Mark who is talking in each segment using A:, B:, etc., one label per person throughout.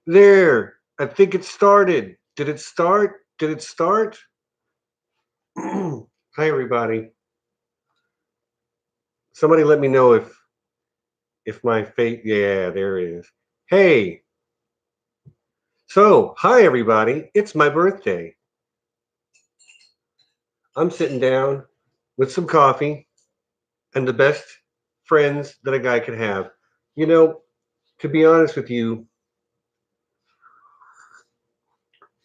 A: There. I think it started. Did it start? Did it start? Hi, everybody. Somebody let me know if my fate. Yeah, there it is. Hey. So, hi, everybody. It's my birthday. I'm sitting down with some coffee and the best friends that a guy could have. You know, to be honest with you,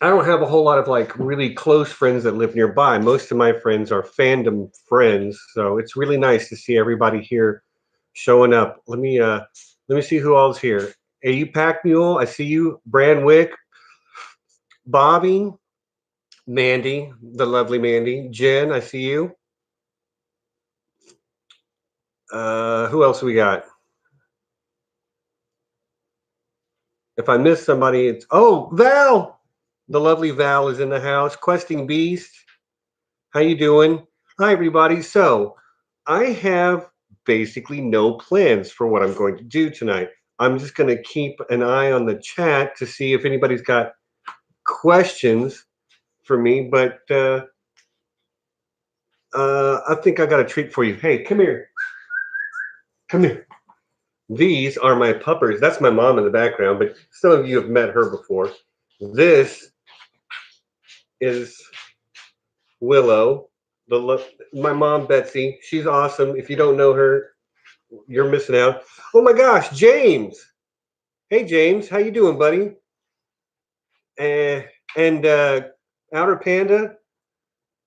A: I don't have a whole lot of like really close friends that live nearby. Most of my friends are fandom friends, so it's really nice to see everybody here showing up. Let me see who all's here. Hey, you Pack Mule, I see you. Branwick, Bobby, Mandy, the lovely Mandy, Jen, I see you. Who else we got? If I miss somebody, it's Val. The lovely Val is in the house. Questing Beast, how you doing? Hi, everybody. So I have basically no plans for what I'm going to do tonight. I'm just going to keep an eye on the chat to see if anybody's got questions for me. But I think I got a treat for you. Hey, come here. Come here. These are my puppers. That's my mom in the background, but some of you have met her before. This is Willow. My mom Betsy. She's awesome. If you don't know her, you're missing out. Oh my gosh, James. Hey James, how you doing, buddy? Uh, and Outer Panda,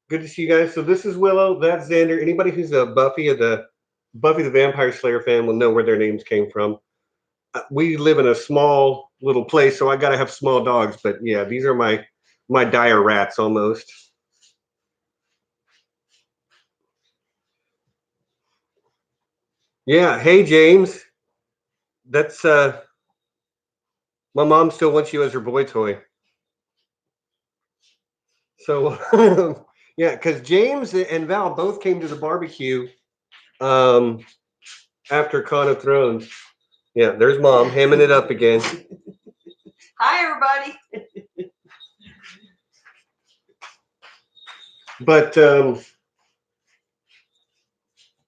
A: good to see you guys. So this is Willow, that's Xander. Anybody who's a Buffy the Vampire Slayer fan will know where their names came from. We live in a small little place, so I gotta have small dogs. But yeah, these are my dire rats almost. Yeah, hey James, that's my mom still wants you as her boy toy. So yeah, because James and Val both came to the barbecue um, after Con of Thrones. Yeah, there's mom hamming it up again.
B: Hi, everybody.
A: But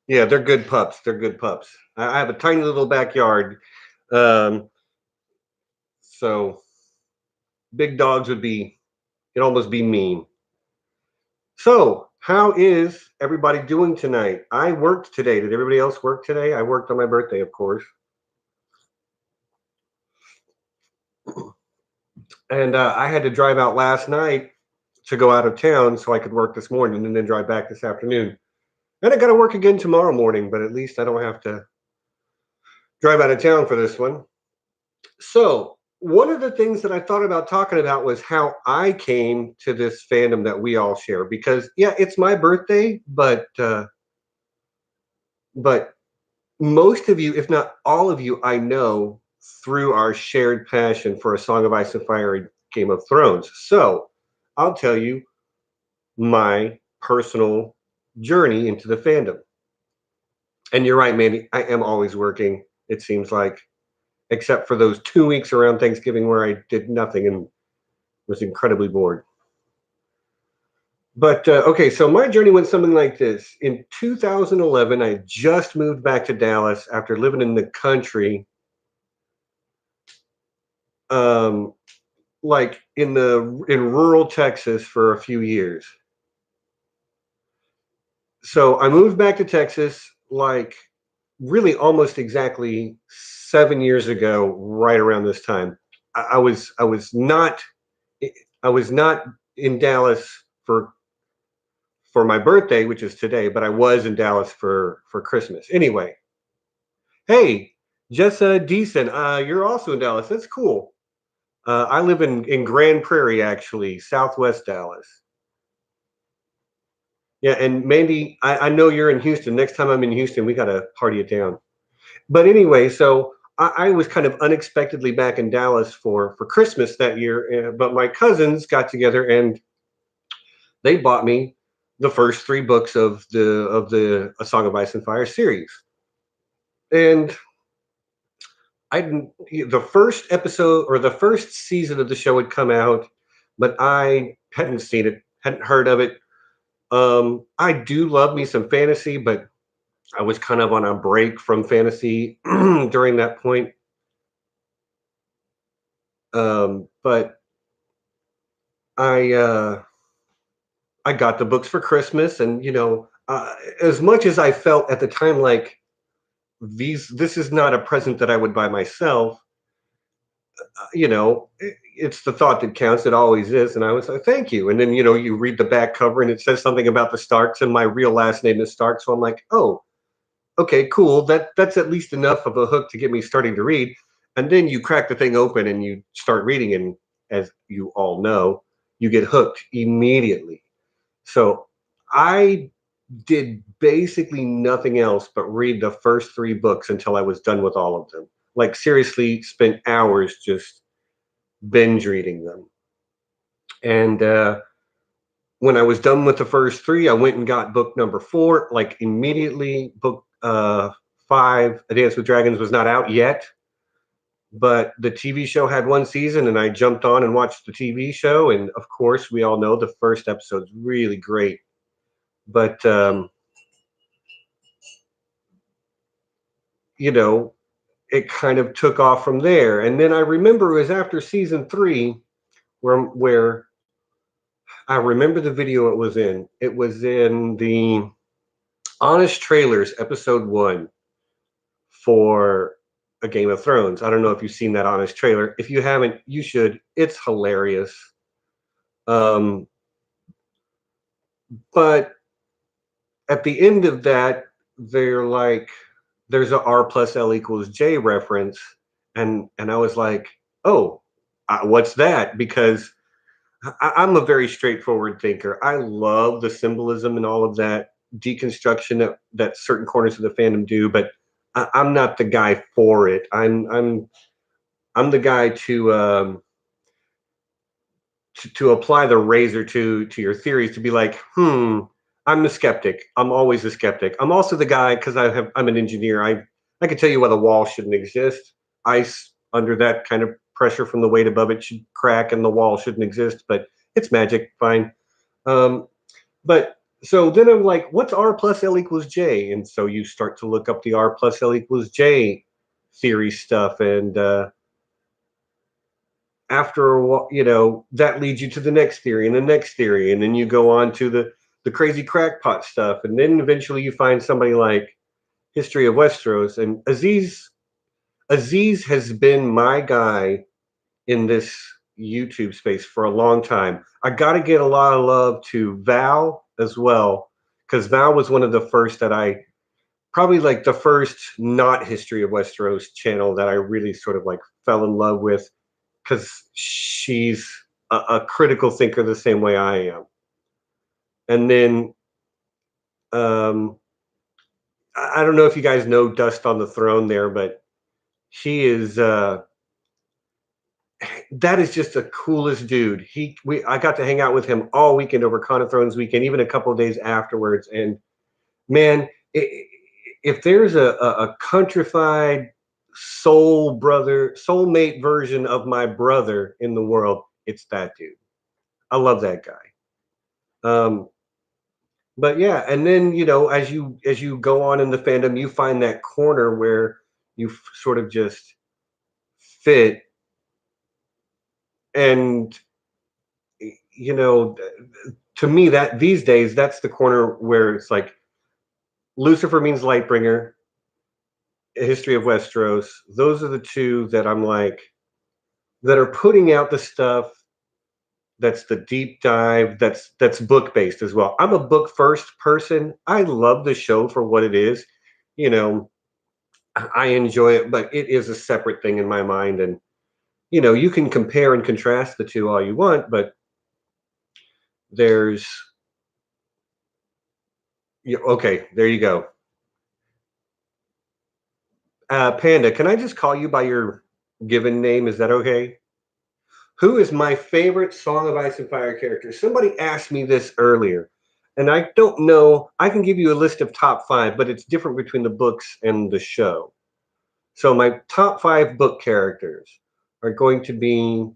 A: yeah, they're good pups. They're good pups. I have a tiny little backyard, um, so big dogs would be it'd almost be mean. So, how is everybody doing tonight? I worked today. Did everybody else work today? I worked on my birthday, of course. And I had to drive out last night to go out of town so I could work this morning and then drive back this afternoon. And I got to work again tomorrow morning, but at least I don't have to drive out of town for this one. So, one of the things that I thought about talking about was how I came to this fandom that we all share. Because, yeah, it's my birthday, but most of you, if not all of you, I know through our shared passion for A Song of Ice and Fire and Game of Thrones. So, I'll tell you my personal journey into the fandom. And you're right, Mandy. I am always working, it seems like, except for those 2 weeks around Thanksgiving where I did nothing and was incredibly bored. But okay, so my journey went something like this. In 2011, I just moved back to Dallas after living in the country, um, like in rural Texas for a few years. So I moved back to Texas like really almost exactly 7 years ago, right around this time. I was not in Dallas for my birthday, which is today, but I was in Dallas for Christmas. Anyway, hey, Jessa Deason, you're also in Dallas. That's cool. I live in Grand Prairie, actually, Southwest Dallas. Yeah, and Mandy, I know you're in Houston. Next time I'm in Houston, we got to party it down. But anyway, so I was kind of unexpectedly back in Dallas for Christmas that year. But my cousins got together and they bought me the first three books of the A Song of Ice and Fire series. And I didn't. The first episode or the first season of the show had come out, but I hadn't seen it, hadn't heard of it. I do love me some fantasy, but I was kind of on a break from fantasy during that point. But I I got the books for Christmas, and as much as I felt at the time like this is not a present that I would buy myself. It's the thought that counts. It always is. And I was like, thank you. And then you read the back cover, and it says something about the Starks, and my real last name is Stark. So I'm like, oh, okay, cool. That's at least enough of a hook to get me starting to read. And then you crack the thing open and you start reading, and as you all know, you get hooked immediately. So I did basically nothing else but read the first three books until I was done with all of them. Like seriously, spent hours just binge reading them. And when I was done with the first three, I went and got book number four, like immediately. Book five, A Dance with Dragons, was not out yet, but the TV show had one season, and I jumped on and watched the TV show. And of course, we all know the first episode's really great, but you know, it kind of took off from there. And then I remember it was after season three where I remember the video it was in. It was in the Honest Trailers episode one for A Game of Thrones. I don't know if you've seen that Honest trailer. If you haven't, you should. It's hilarious. Um, but at the end of that, they're like, there's a R plus L equals J reference, and I was like, oh, what's that? Because I'm a very straightforward thinker. I love the symbolism and all of that deconstruction that certain corners of the fandom do, but I'm not the guy for it. I'm the guy to apply the razor to your theories, to be like, I'm the skeptic. I'm always a skeptic. I'm also the guy, because I'm an engineer. I can tell you why the wall shouldn't exist. Ice under that kind of pressure from the weight above it should crack, and the wall shouldn't exist. But it's magic, fine. Um, but so then I'm like, what's R plus L equals J? And so you start to look up the R plus L equals J theory stuff, and after a while, that leads you to the next theory and the next theory, and then you go on to the crazy crackpot stuff, and then eventually you find somebody like History of Westeros. And Aziz has been my guy in this YouTube space for a long time. I got to get a lot of love to Val as well, because Val was one of the first that I probably like the first not History of Westeros channel that I really sort of like fell in love with, because she's a critical thinker the same way I am. And then um, I don't know if you guys know Dust on the Throne there, but he is that is just the coolest dude. I got to hang out with him all weekend over Con of Thrones weekend, even a couple of days afterwards. And man, if there's a countrified soulmate version of my brother in the world, it's that dude. I love that guy. Um, but yeah, and then as you go on in the fandom, you find that corner where you sort of just fit, and you know, to me, that these days, that's the corner where it's like Lucifer means Lightbringer, History of Westeros. Those are the two that I'm like, that are putting out the stuff that's the deep dive, that's book based as well. I'm a book first person. I love the show for what it is. You know, I enjoy it, but it is a separate thing in my mind. And you can compare and contrast the two all you want, but there's okay, there you go. Panda, can I just call you by your given name? Is that okay? Who is my favorite Song of Ice and Fire character? Somebody asked me this earlier, and I don't know. I can give you a list of top five, but it's different between the books and the show. So my top 5 book characters are going to be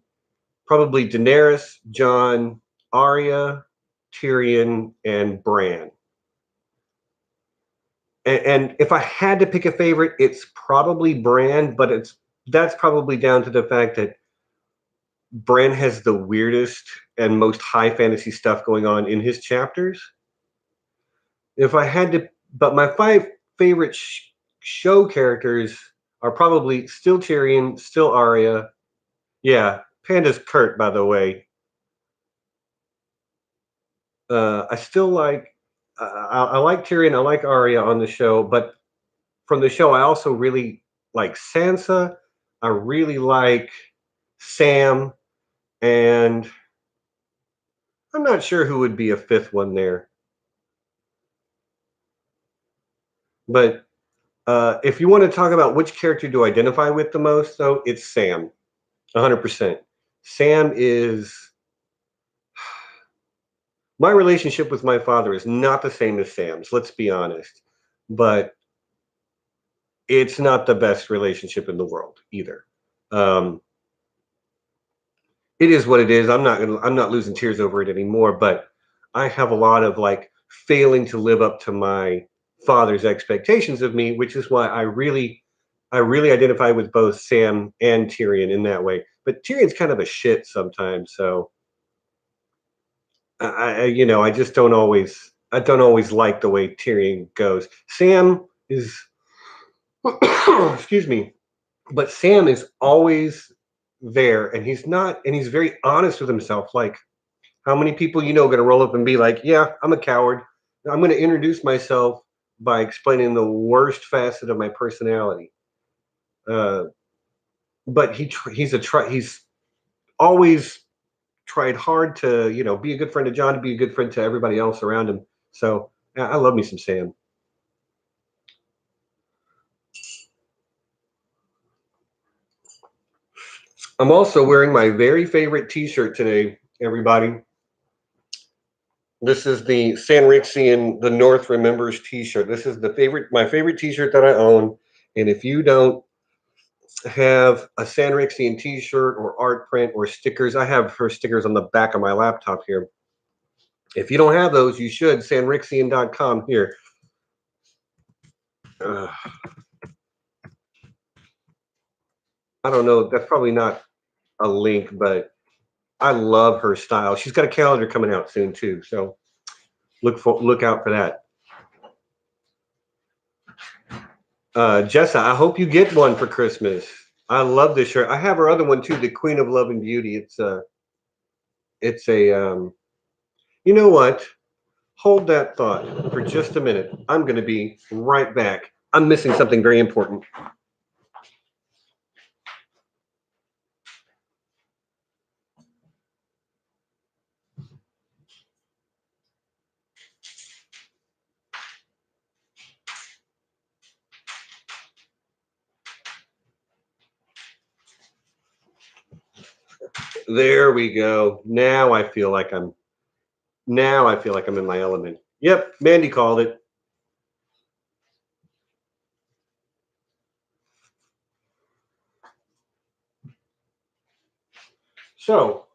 A: probably Daenerys, Jon, Arya, Tyrion, and Bran. And if I had to pick a favorite, it's probably Bran, but that's probably down to the fact that Bran has the weirdest and most high fantasy stuff going on in his chapters. If I had to, but my 5 favorite show characters are probably still Tyrion, still Arya. Yeah, Panda's Kurt, by the way. I still like, I like Tyrion, I like Arya on the show, but from the show, I also really like Sansa. I really like Sam, and I'm not sure who would be a 5th one there. But if you want to talk about which character to identify with the most, though, it's Sam, 100%. Sam is my relationship with my father is not the same as Sam's. Let's be honest, but it's not the best relationship in the world either. Um, it is what it is. I'm not losing tears over it anymore. But I have a lot of like failing to live up to my father's expectations of me, which is why I really identify with both Sam and Tyrion in that way. But Tyrion's kind of a shit sometimes, so I just I don't always like the way Tyrion goes. Sam is excuse me, but Sam is always there, and he's very honest with himself. Like, how many people going to roll up and be like, "Yeah, I'm a coward. I'm going to introduce myself by explaining the worst facet of my personality." Uh, but he's always tried hard to be a good friend to John, to be a good friend to everybody else around him. So yeah, I love me some Sam. I'm also wearing my very favorite T-shirt today, everybody. This is the Sanrixian The North Remembers T-shirt. This is my favorite T-shirt that I own. And if you don't have a Sanrixian T-shirt or art print or stickers, I have her stickers on the back of my laptop here. If you don't have those, you should. Sanrixian.com here. I don't know. That's probably not a link, but I love her style. She's got a calendar coming out soon too, so look out for that. Jessa, I hope you get one for Christmas. I love this shirt. I have her other one too, the Queen of Love and Beauty. It's a you know what? Hold that thought for just a minute. I'm going to be right back. I'm missing something very important. There we go. Now I feel like I'm in my element. Yep, Mandy called it. So,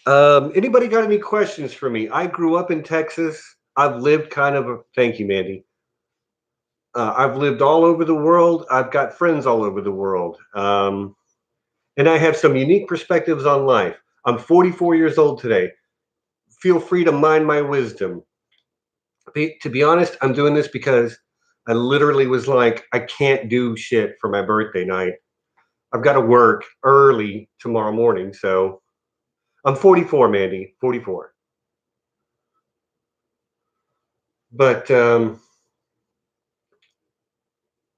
A: anybody got any questions for me? I grew up in Texas. I've lived thank you, Mandy. I've lived all over the world. I've got friends all over the world. And I have some unique perspectives on life. I'm 44 years old today. Feel free to mind my wisdom. To be honest, I'm doing this because I literally was like, I can't do shit for my birthday night. I've got to work early tomorrow morning. So I'm 44, Mandy, 44. But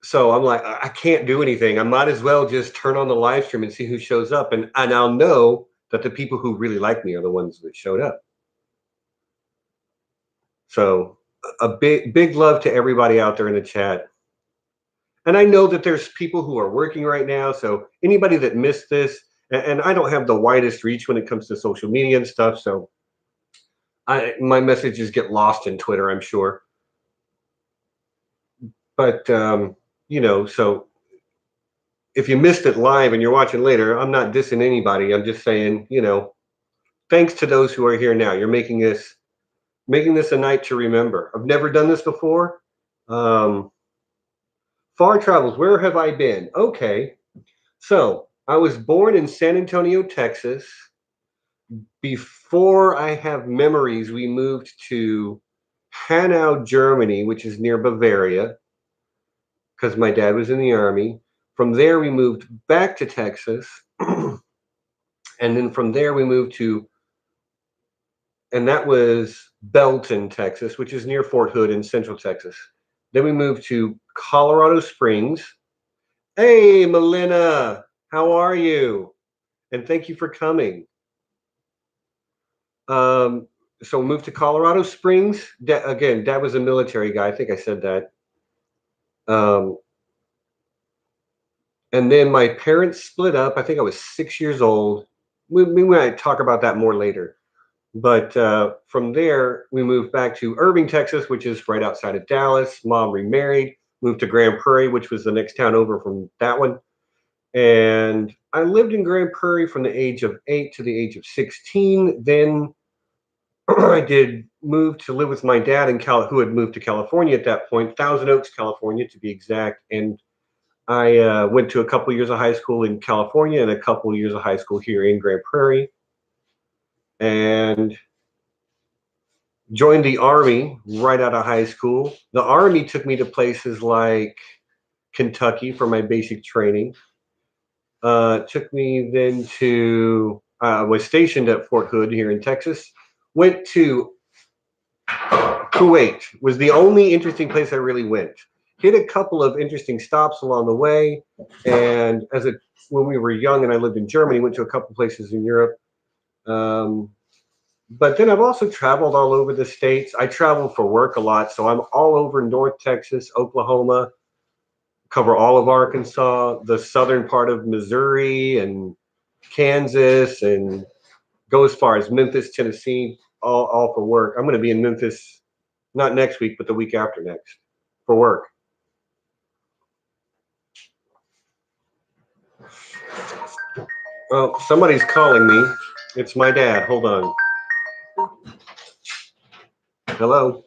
A: so I'm like, I can't do anything. I might as well just turn on the live stream and see who shows up. And I'll know that the people who really like me are the ones that showed up. So a big love to everybody out there in the chat. And I know that there's people who are working right now. So anybody that missed this, and I don't have the widest reach when it comes to social media and stuff. So my messages get lost in Twitter, I'm sure. But so if you missed it live and you're watching later, I'm not dissing anybody. I'm just saying, thanks to those who are here now. You're making this a night to remember. I've never done this before. Um, Far travels. Where have I been? Okay. So I was born in San Antonio, Texas. Before I have memories, we moved to Hanau, Germany, which is near Bavaria, because my dad was in the army. From there, we moved back to Texas. And then from there, we moved to, and that was Belton, Texas, which is near Fort Hood in central Texas. Then we moved to Colorado Springs. Hey, Melina, how are you? And thank you for coming. So we moved to Colorado Springs. Again, Dad was a military guy. I think I said that. And then my parents split up. I think I was 6 years old. We might talk about that more later. But from there, we moved back to Irving, Texas, which is right outside of Dallas. Mom remarried, moved to Grand Prairie, which was the next town over from that one. And I lived in Grand Prairie from the age of 8 to the age of 16. Then I did move to live with my dad who had moved to California at that point, Thousand Oaks, California, to be exact. And I went to a couple years of high school in California and a couple years of high school here in Grand Prairie, and joined the Army right out of high school. The Army took me to places like Kentucky for my basic training. Took me then to, was stationed at Fort Hood here in Texas. Went to Kuwait, was the only interesting place I really went. Hit a couple of interesting stops along the way. And when we were young and I lived in Germany, went to a couple places in Europe. But then I've also traveled all over the States. I travel for work a lot. So I'm all over North Texas, Oklahoma, cover all of Arkansas, the southern part of Missouri and Kansas, and go as far as Memphis, Tennessee, all for work. I'm going to be in Memphis, not next week, but the week after next for work. Well, somebody's calling me. It's my dad. Hold on. Hello.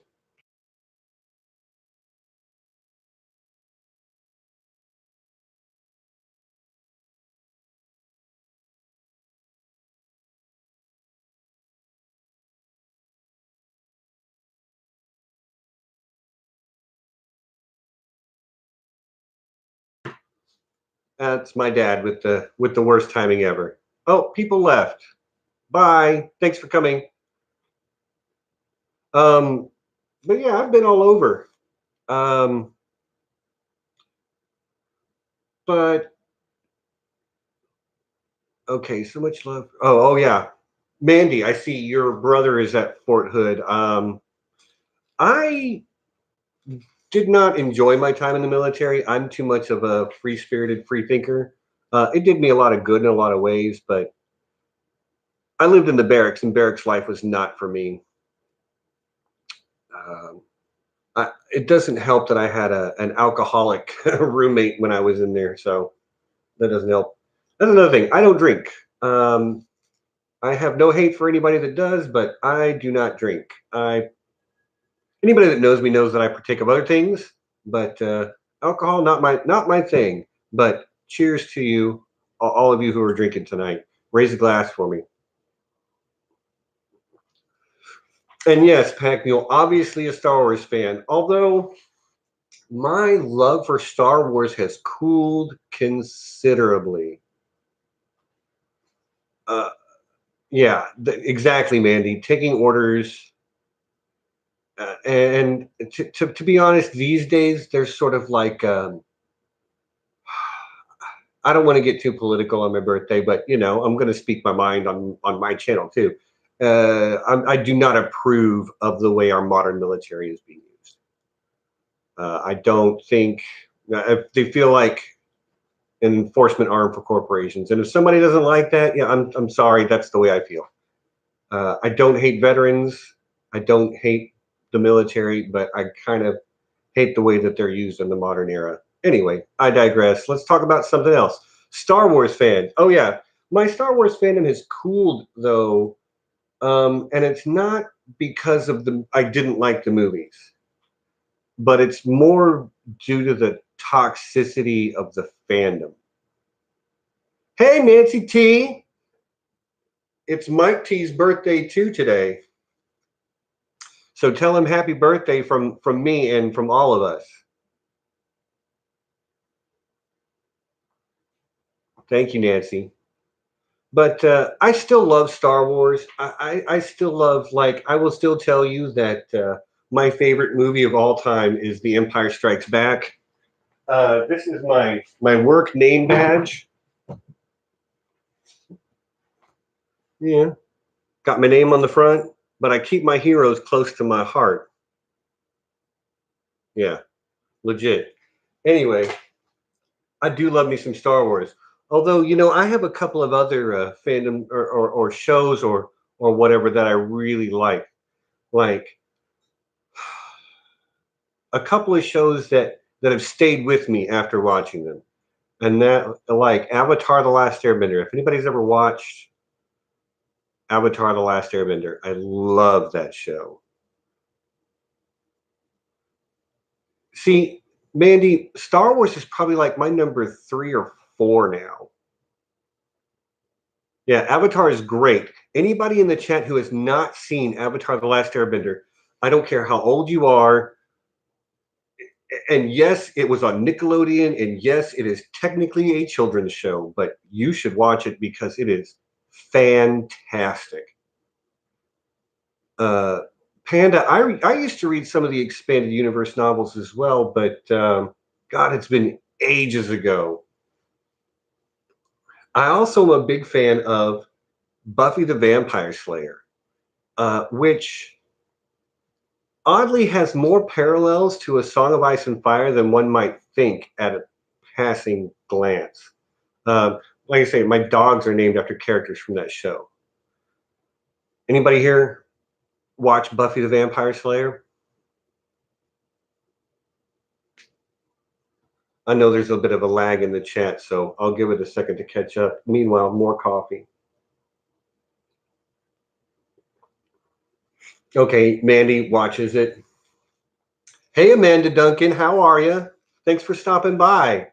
A: That's my dad with the worst timing ever. Oh, people left. Bye. Thanks for coming. But yeah, I've been all over. But okay, so much love. Oh yeah. Mandy, I see your brother is at Fort Hood. I did not enjoy my time in the military. I'm too much of a free-spirited free thinker. It did me a lot of good in a lot of ways, but I lived in the barracks, and barracks life was not for me. Um, it doesn't help that I had an alcoholic roommate when I was in there, so that doesn't help. That's another thing. I don't drink. I have no hate for anybody that does, but I do not drink. Anybody that knows me knows that I partake of other things, but alcohol not my thing. But cheers to you, all of you who are drinking tonight. Raise a glass for me. And yes, Pack Mule, obviously a Star Wars fan. Although my love for Star Wars has cooled considerably. Yeah, exactly, Mandy. Taking orders. And to be honest, these days there's sort of like I don't want to get too political on my birthday, but I'm going to speak my mind on my channel too. I do not approve of the way our modern military is being used. I don't think if they feel like an enforcement arm for corporations, and if somebody doesn't like that, yeah, I'm sorry, that's the way I feel. I don't hate veterans. I don't hate the military, but I kind of hate the way that they're used in the modern era. Anyway, I digress. Let's talk about something else. Star Wars fans. Oh yeah, my Star Wars fandom has cooled though, and it's not because of the I didn't like the movies, but it's more due to the toxicity of the fandom. Hey, Nancy T, it's Mike T's birthday too today. So tell him happy birthday from me and from all of us. Thank you, Nancy. But I still love Star Wars. I still love, like, I will still tell you that my favorite movie of all time is The Empire Strikes Back. This is my work name badge. Yeah, got my name on the front, but I keep my heroes close to my heart. Yeah, legit. Anyway, I do love me some Star Wars. Although, I have a couple of other fandom or shows or whatever that I really like. Like a couple of shows that have stayed with me after watching them. And that, like Avatar The Last Airbender. If anybody's ever watched Avatar The Last Airbender, I love that show. See, Mandy, Star Wars is probably like my number 3 or 4 now. Yeah, Avatar is great. Anybody in the chat who has not seen Avatar The Last Airbender, I don't care how old you are. And yes, it was on Nickelodeon, and yes, it is technically a children's show, but you should watch it because it is fantastic. Uh, Panda, I used to read some of the expanded universe novels as well, but God, it's been ages ago. I also am a big fan of Buffy the Vampire Slayer, which oddly has more parallels to A Song of Ice and Fire than one might think at a passing glance. Like I say, my dogs are named after characters from that show. Anybody here watch Buffy the Vampire Slayer? I know there's a bit of a lag in the chat, so I'll give it a second to catch up. Meanwhile, more coffee. Okay, Mandy watches it. Hey, Amanda Duncan, how are you? Thanks for stopping by.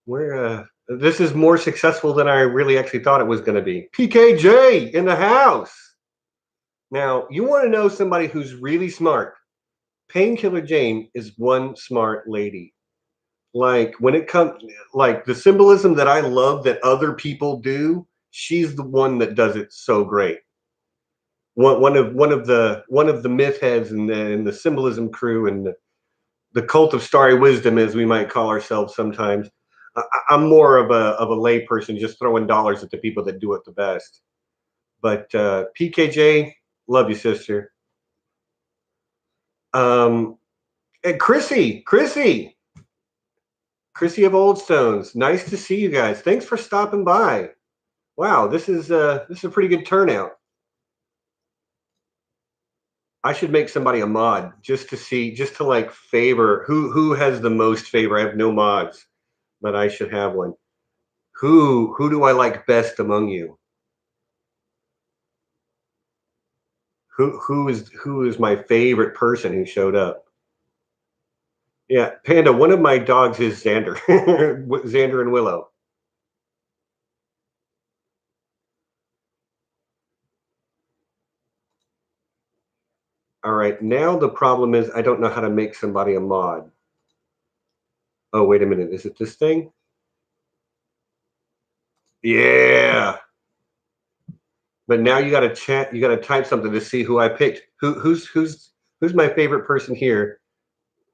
A: This is more successful than I really actually thought it was going to be. PKJ in the house. Now, you want to know somebody who's really smart? Painkiller Jane is one smart lady. Like when it comes, like the symbolism that I love that other people do, she's the one that does it so great. One of the myth heads and the symbolism crew and the cult of starry wisdom, as we might call ourselves sometimes. I'm more of a lay person, just throwing dollars at the people that do it the best. But PKJ, love you, sister. And Chrissy of Old Stones. Nice to see you guys. Thanks for stopping by. Wow, this is a pretty good turnout. I should make somebody a mod just to like favor who has the most favor. I have no mods, but I should have one. Who do I like best among you? Who is my favorite person who showed up? Yeah, Panda. One of my dogs is Xander, Xander and Willow. All right, now the problem is I don't know how to make somebody a mod. Oh, wait a minute. Is it this thing? Yeah. But now you got to chat. You got to type something to see who I picked. Who's my favorite person here?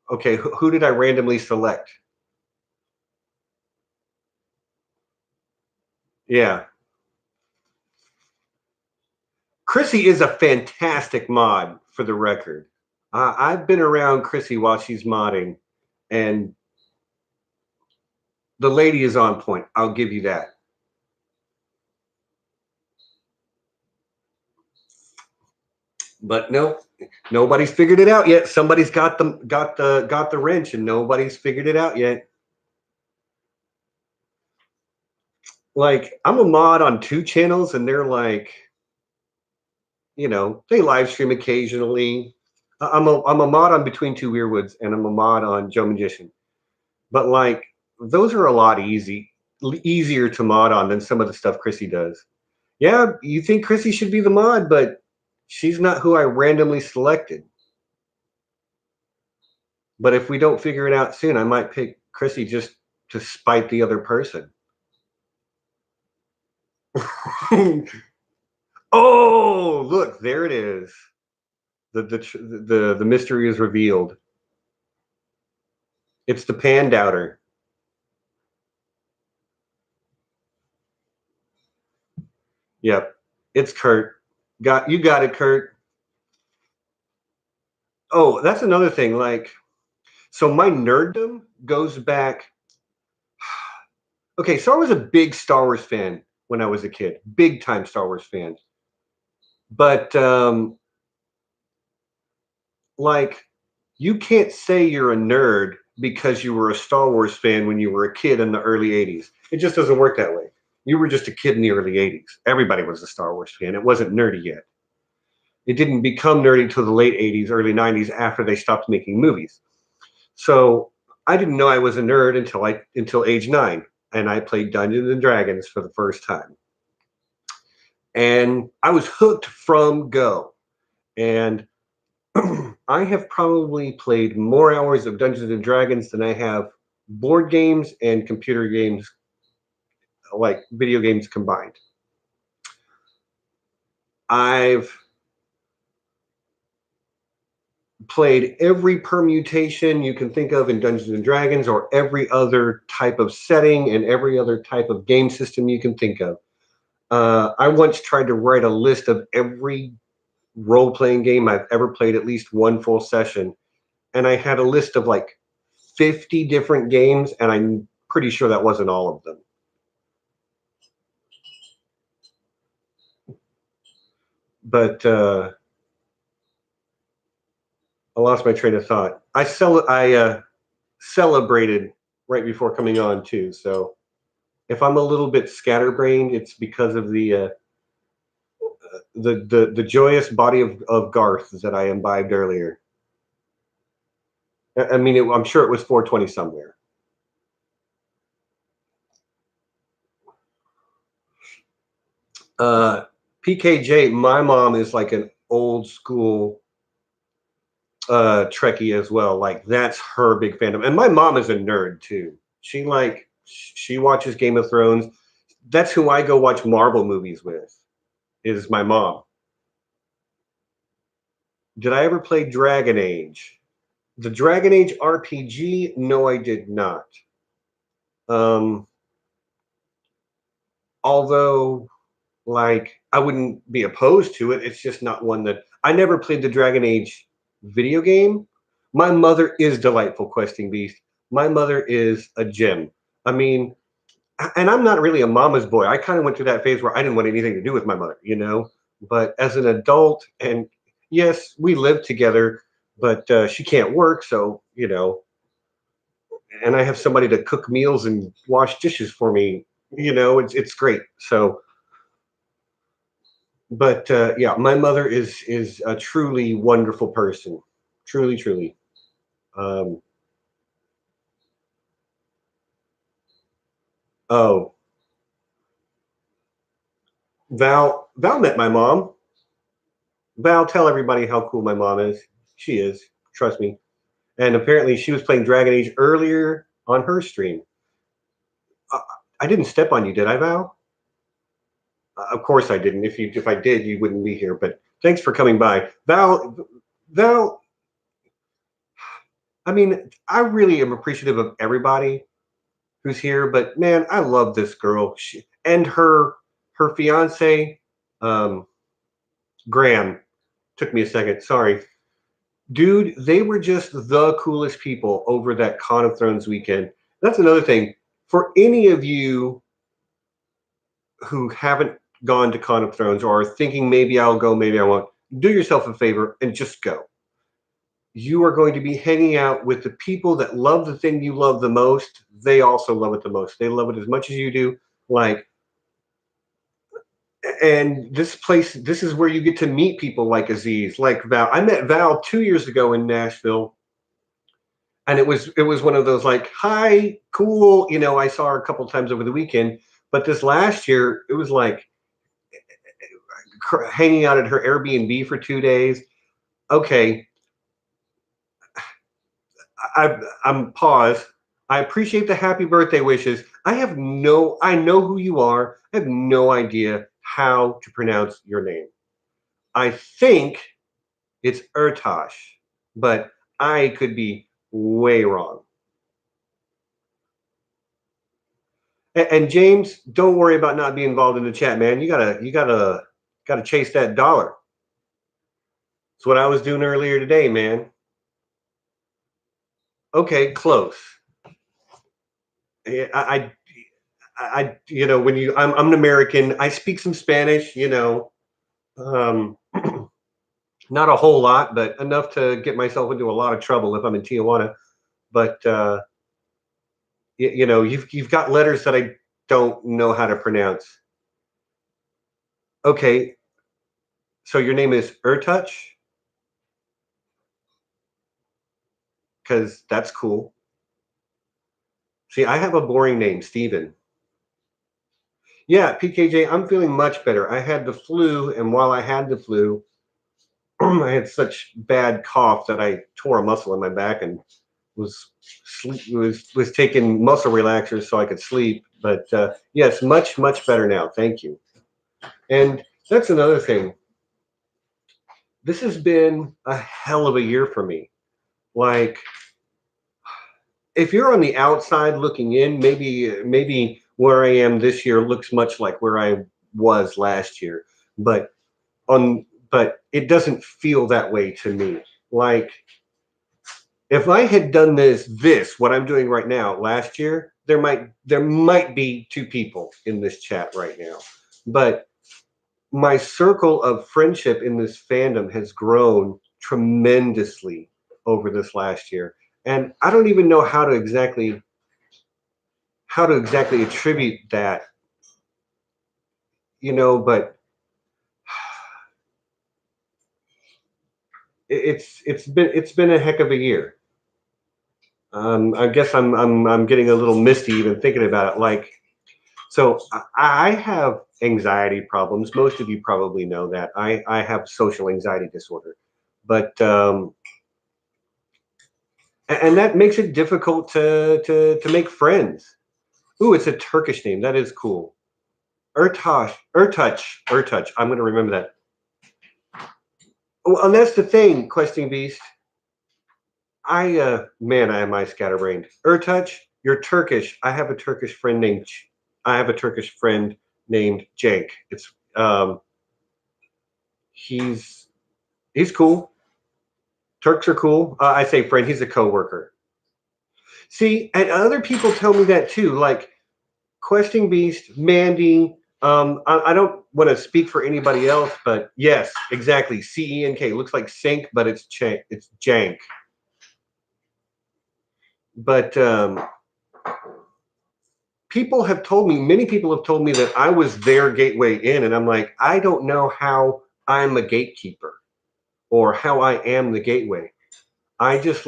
A: Okay, who did I randomly select? Yeah, Chrissy is a fantastic mod. For the record, I've been around Chrissy while she's modding, and the lady is on point. I'll give you that. But no, nobody's figured it out yet. Somebody's got the wrench, and nobody's figured it out yet. Like, I'm a mod on 2 channels, and they're like, they live stream occasionally. I'm a mod on Between Two Weirwoods, and I'm a mod on Joe Magician. But like, those are a lot easier to mod on than some of the stuff Chrissy does. Yeah, you think Chrissy should be the mod, but she's not who I randomly selected. But if we don't figure it out soon, I might pick Chrissy just to spite the other person. Oh, look, there it is. The mystery is revealed. It's the Pan Doubter. Yep, it's Kurt. You got it, Kurt. Oh, that's another thing. Like, so my nerddom goes back. Okay, so I was a big Star Wars fan when I was a kid, big time Star Wars fan. But like, you can't say you're a nerd because you were a Star Wars fan when you were a kid in the early 80s. It just doesn't work that way. You were just a kid in the early 80s. Everybody was a Star Wars fan. It wasn't nerdy yet. It didn't become nerdy until the late 80s, early 90s after they stopped making movies. So I didn't know I was a nerd until age 9, and I played Dungeons and Dragons for the first time. And I was hooked from go. And I have probably played more hours of Dungeons and Dragons than I have board games and computer games, like video games combined. I've played every permutation you can think of in Dungeons and Dragons, or every other type of setting and every other type of game system you can think of. I once tried to write a list of every role-playing game I've ever played at least one full session, and I had a list of like 50 different games, and I'm pretty sure that wasn't all of them. But I lost my train of thought. I celebrated right before coming on too, so if I'm a little bit scatterbrained, it's because of the joyous body of Garth that I imbibed earlier. I mean, I'm sure it was 420 somewhere. PKJ, my mom is like an old school Trekkie as well. Like, that's her big fandom. And my mom is a nerd too. She watches Game of Thrones. That's who I go watch Marvel movies with, is my mom. Did I ever play Dragon Age? The Dragon Age RPG? No, I did not. Although, like, I wouldn't be opposed to it. It's just not one that I never played the Dragon Age video game. My mother is Delightful Questing Beast. My mother is a gem. I mean, and I'm not really a mama's boy. I kind of went through that phase where I didn't want anything to do with my mother, But as an adult, and yes, we live together, but she can't work, so and I have somebody to cook meals and wash dishes for me. It's great. So, but yeah, my mother is a truly wonderful person, truly, truly. Um, oh, Val met my mom. Val, tell everybody how cool my mom is. She is, trust me. And apparently, she was playing Dragon Age earlier on her stream. I didn't step on you, did I, Val? Of course I didn't. If I did, you wouldn't be here. But thanks for coming by, Val. I mean, I really am appreciative of everybody who's here, but man, I love this girl. And her fiance, um, Graham. Took me a second. Sorry, dude. They were just the coolest people over that Con of Thrones weekend. That's another thing. For any of you who haven't gone to Con of Thrones or are thinking maybe I'll go, maybe I won't, do yourself a favor and just go. You are going to be hanging out with the people that love the thing you love the most. They also love it the most. They love it as much as you do. Like, and this place, this is where you get to meet people like Aziz, like Val. I met Val 2 years ago in Nashville, and it was one of those like, hi, cool. I saw her a couple times over the weekend, but this last year it was like hanging out at her Airbnb for 2 days. Okay, I'm pause. I appreciate the happy birthday wishes. I know who you are. I have no idea how to pronounce your name. I think it's Ertosh, but I could be way wrong. And James, don't worry about not being involved in the chat, man. You gotta chase that dollar. It's what I was doing earlier today, man. Okay, close. When I'm an American. I speak some Spanish. Um, not a whole lot, but enough to get myself into a lot of trouble if I'm in Tijuana. But you've got letters that I don't know how to pronounce. Okay, so your name is Ertouch, because that's cool. See, I have a boring name, Steven. Yeah, PKJ, I'm feeling much better. I had the flu, and while I had the flu, I had such bad cough that I tore a muscle in my back and was taking muscle relaxers so I could sleep. But yes, much better now. Thank you. And that's another thing. This has been a hell of a year for me. Like, if you're on the outside looking in, maybe where I am this year looks much like where I was last year, but but it doesn't feel that way to me. Like, if I had done this what I'm doing right now last year, there might be two people in this chat right now. But my circle of friendship in this fandom has grown tremendously over this last year. And I don't even know how to exactly attribute that, but it's been a heck of a year. I guess I'm getting a little misty even thinking about it. Like, so I have anxiety problems. Most of you probably know that. I have social anxiety disorder, but and that makes it difficult to make friends. Ooh, it's a Turkish name. That is cool. Ertuch. I'm going to remember that. Well, and that's the thing, Questing Beast. Man, I am I scatterbrained. Ertuch, you're Turkish. I have a Turkish friend named Cenk. It's he's cool. Turks are cool. I say friend. He's a coworker. See, and other people tell me that too. Like Questing Beast, Mandy. I don't want to speak for anybody else, but yes, exactly. CENK looks like Sink, but it's Jank. But many people have told me that I was their gateway in, and I'm like, I don't know how I'm a gatekeeper or how I am the gateway. I just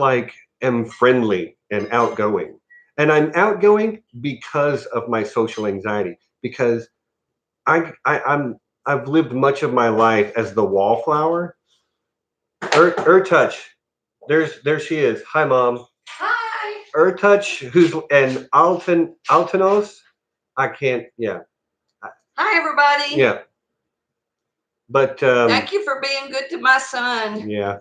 A: am friendly and outgoing. And I'm outgoing because of my social anxiety, because I've lived much of my life as the wallflower. Touch. There she is. Hi, Mom.
B: Hi.
A: Touch, who's and Altanos. I can't. Yeah.
B: Hi, everybody.
A: Yeah. But
B: thank you for being good to my son.
A: Yeah.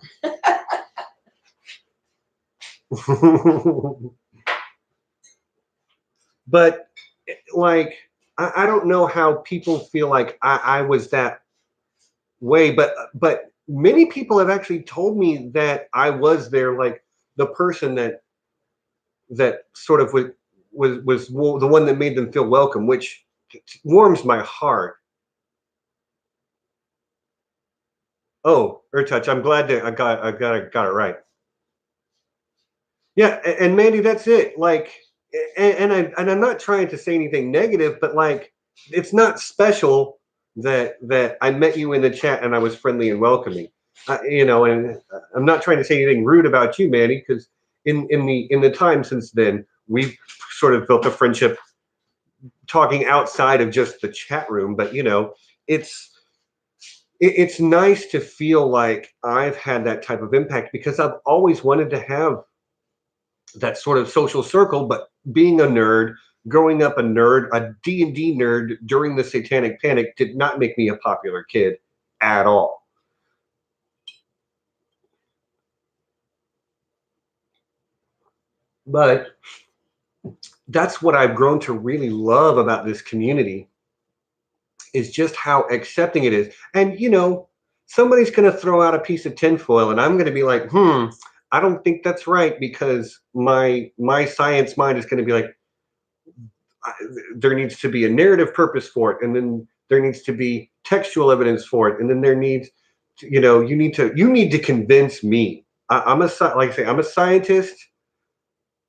A: But like, I don't know how people feel like I was that way, but many people have actually told me that I was there, like the person that sort of was the one that made them feel welcome, which warms my heart. Oh, Touch. I'm glad that I got it right. Yeah, and Mandy, that's it. Like, I'm not trying to say anything negative, but like, it's not special that I met you in the chat and I was friendly and welcoming. And I'm not trying to say anything rude about you, Mandy, because in the time since then, we've sort of built a friendship talking outside of just the chat room. But it's it's nice to feel like I've had that type of impact because I've always wanted to have that sort of social circle. But being a nerd, growing up a nerd, a D&D nerd during the Satanic Panic did not make me a popular kid at all. But that's what I've grown to really love about this community, is just how accepting it is. And somebody's going to throw out a piece of tinfoil and I'm going to be like, I don't think that's right, because my science mind is going to be like, there needs to be a narrative purpose for it, and then there needs to be textual evidence for it, and then there needs to, you need to convince me. I'm like I say, I'm a scientist.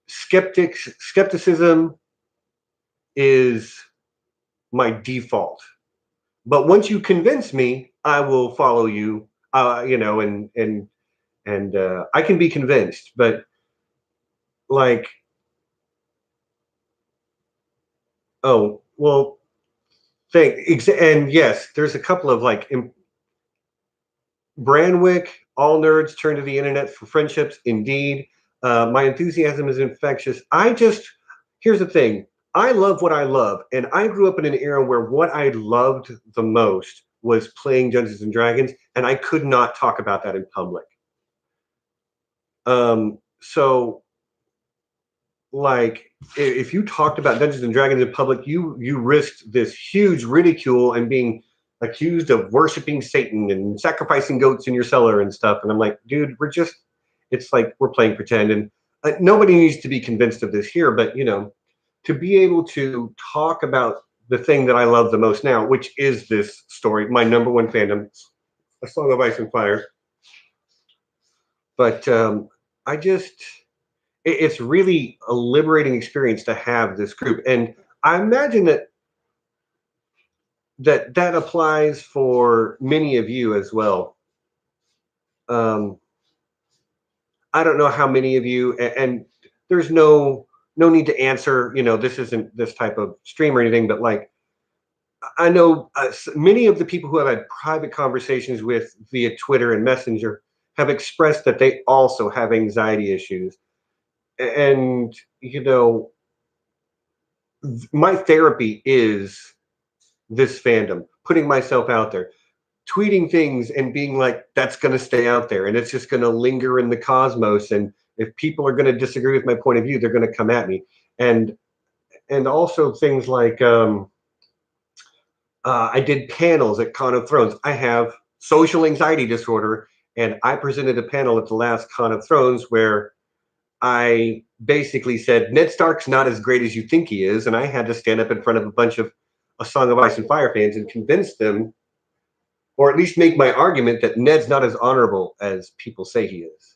A: Skepticism is my default, but once you convince me, I will follow you. And I can be convinced, but like, oh well, and yes, there's a couple of like Branwick, all nerds turn to the internet for friendships. Indeed. My enthusiasm is infectious. Here's the thing. I love what I love. And I grew up in an era where what I loved the most was playing Dungeons and Dragons. And I could not talk about that in public. So like, if you talked about Dungeons and Dragons in public, you risked this huge ridicule and being accused of worshiping Satan and sacrificing goats in your cellar and stuff. And I'm like, dude, it's like we're playing pretend. And nobody needs to be convinced of this here, but to be able to talk about the thing that I love the most now, which is this story, my number one fandom, A Song of Ice and Fire. But it's really a liberating experience to have this group. And I imagine that applies for many of you as well. I don't know how many of you, and there's no need to answer. This isn't this type of stream or anything, but like, I know many of the people who I've had private conversations with via Twitter and Messenger have expressed that they also have anxiety issues. And my therapy is this fandom, putting myself out there, tweeting things and being like, that's going to stay out there and it's just going to linger in the cosmos. And if people are going to disagree with my point of view, they're going to come at me. And also things like, I did panels at Con of Thrones. I have social anxiety disorder, and I presented a panel at the last Con of Thrones where I basically said, Ned Stark's not as great as you think he is. And I had to stand up in front of a bunch of A Song of Ice and Fire fans and convince them, or at least make my argument, that Ned's not as honorable as people say he is.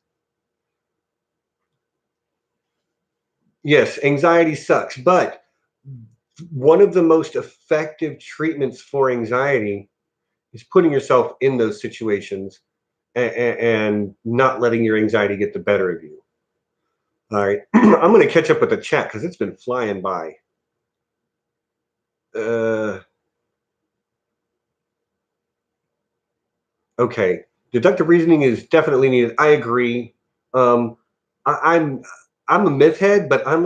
A: Yes, anxiety sucks, but one of the most effective treatments for anxiety is putting yourself in those situations and not letting your anxiety get the better of you. All right, I'm going to catch up with the chat because it's been flying by. Okay, deductive reasoning is definitely needed. I agree. I'm a myth head, but I'm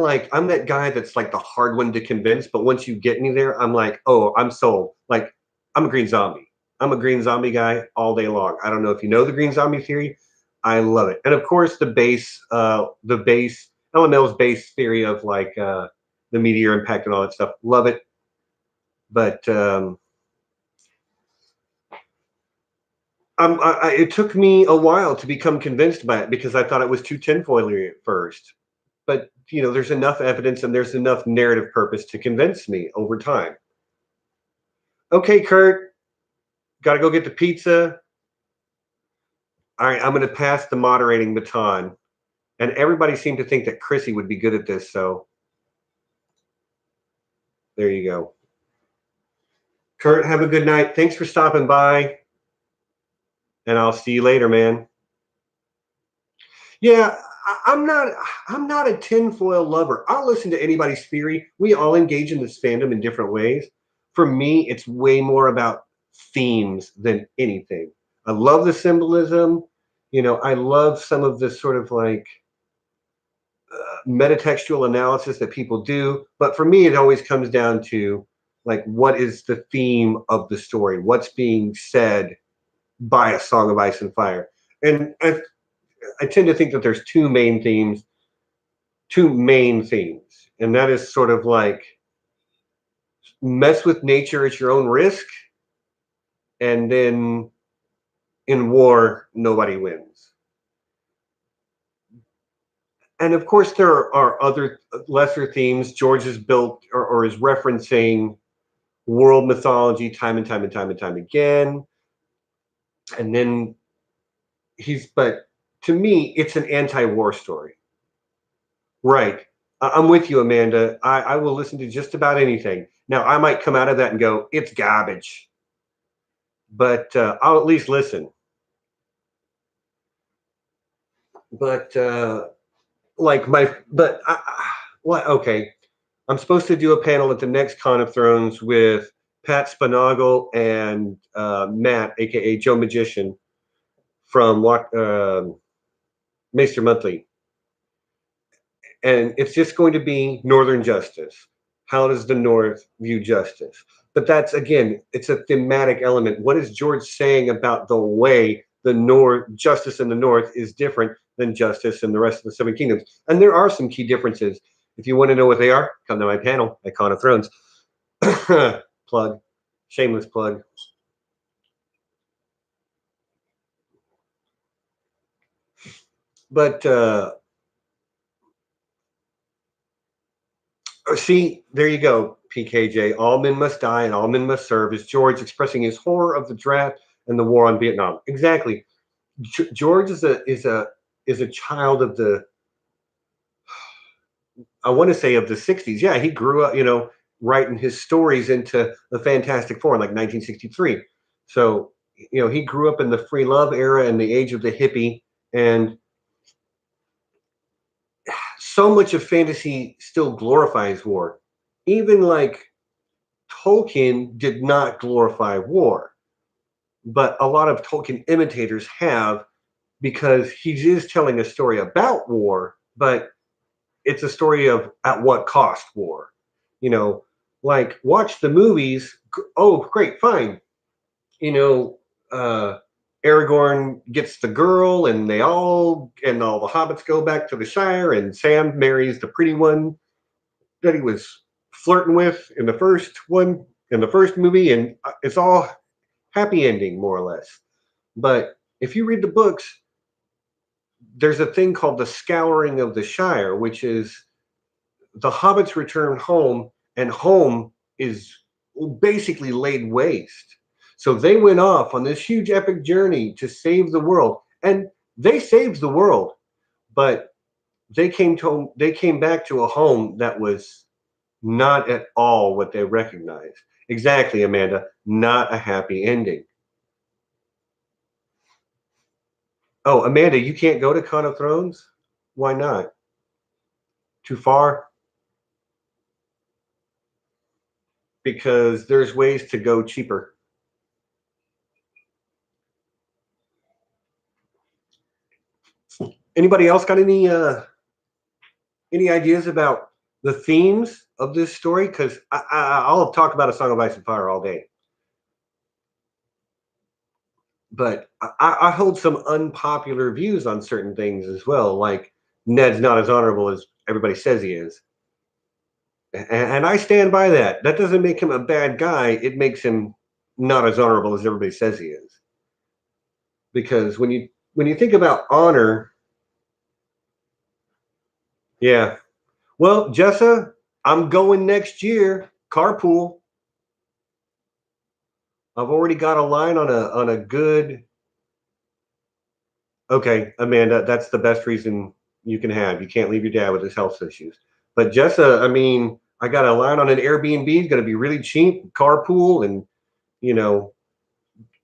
A: that guy that's like the hard one to convince. But once you get me there, I'm like, oh, I'm sold. Like, I'm a green zombie. I'm a green zombie guy all day long. I don't know if you know the green zombie theory. I love it. And of course, the base LML's base theory of like the meteor impact and all that stuff. Love it. But it took me a while to become convinced by it because I thought it was too tinfoilery at first. But there's enough evidence and there's enough narrative purpose to convince me over time. Okay, Kurt, got to go get the pizza. All right, I'm going to pass the moderating baton. And everybody seemed to think that Chrissy would be good at this, so there you go. Kurt, have a good night. Thanks for stopping by. And I'll see you later, man. Yeah, I'm not a tinfoil lover. I'll listen to anybody's theory. We all engage in this fandom in different ways. For me, it's way more about themes than anything. I love the symbolism. I love some of this sort of like metatextual analysis that people do. But for me, it always comes down to like, what is the theme of the story? What's being said by A Song of Ice and Fire? And I tend to think that there's two main themes, and that is sort of like mess with nature at your own risk, and then in war, nobody wins. And of course, there are other lesser themes. George has built or is referencing world mythology time and time and time and time again. And then but to me, it's an anti-war story. Right. I'm with you, Amanda. I will listen to just about anything. Now, I might come out of that and go, it's garbage. But I'll at least listen. But okay. I'm supposed to do a panel at the next Con of Thrones with Pat Spinagle and Matt, aka Joe Magician, from Maester Monthly. And it's just going to be Northern justice. How does the North view justice? But that's, again, it's a thematic element. What is George saying about the way the North, justice in the North is different than justice in the rest of the Seven Kingdoms? And there are some key differences. If you want to know what they are, come to my panel at Con of Thrones. Plug. Shameless plug. But see, there you go, PKJ. All men must die and all men must serve. Is George expressing his horror of the draft and the war on Vietnam? Exactly. George is a child of the, I want to say, of the 60s. Yeah, he grew up, writing his stories into the Fantastic Four in like 1963. So, he grew up in the free love era and the age of the hippie, and so much of fantasy still glorifies war. Even like Tolkien did not glorify war, but a lot of Tolkien imitators have, because he is telling a story about war, but it's a story of at what cost war. Like watch the movies. Oh, great, fine. Aragorn gets the girl, and all the hobbits go back to the Shire, and Sam marries the pretty one that he was flirting with in the first movie, and it's all happy ending, more or less. But if you read the books, there's a thing called the Scouring of the Shire, which is the hobbits return home, and home is basically laid waste. So they went off on this huge epic journey to save the world, and they saved the world, but they came back to a home that was not at all what they recognized. Exactly, Amanda. Not a happy ending. Oh, Amanda, you can't go to Con of Thrones? Why not? Too far? Because there's ways to go cheaper. Anybody else got any ideas about the themes of this story? Because I'll talk about A Song of Ice and Fire all day. But I hold some unpopular views on certain things as well, like Ned's not as honorable as everybody says he is. And I stand by that. That doesn't make him a bad guy. It makes him not as honorable as everybody says he is. Because when you think about honor, yeah. Well, Jessa, I'm going next year. Carpool. I've already got a line on a good Okay, Amanda, that's the best reason you can have. You can't leave your dad with his health issues. But Jessa, I mean, I got a line on an Airbnb. It's going to be really cheap, carpool, and you know,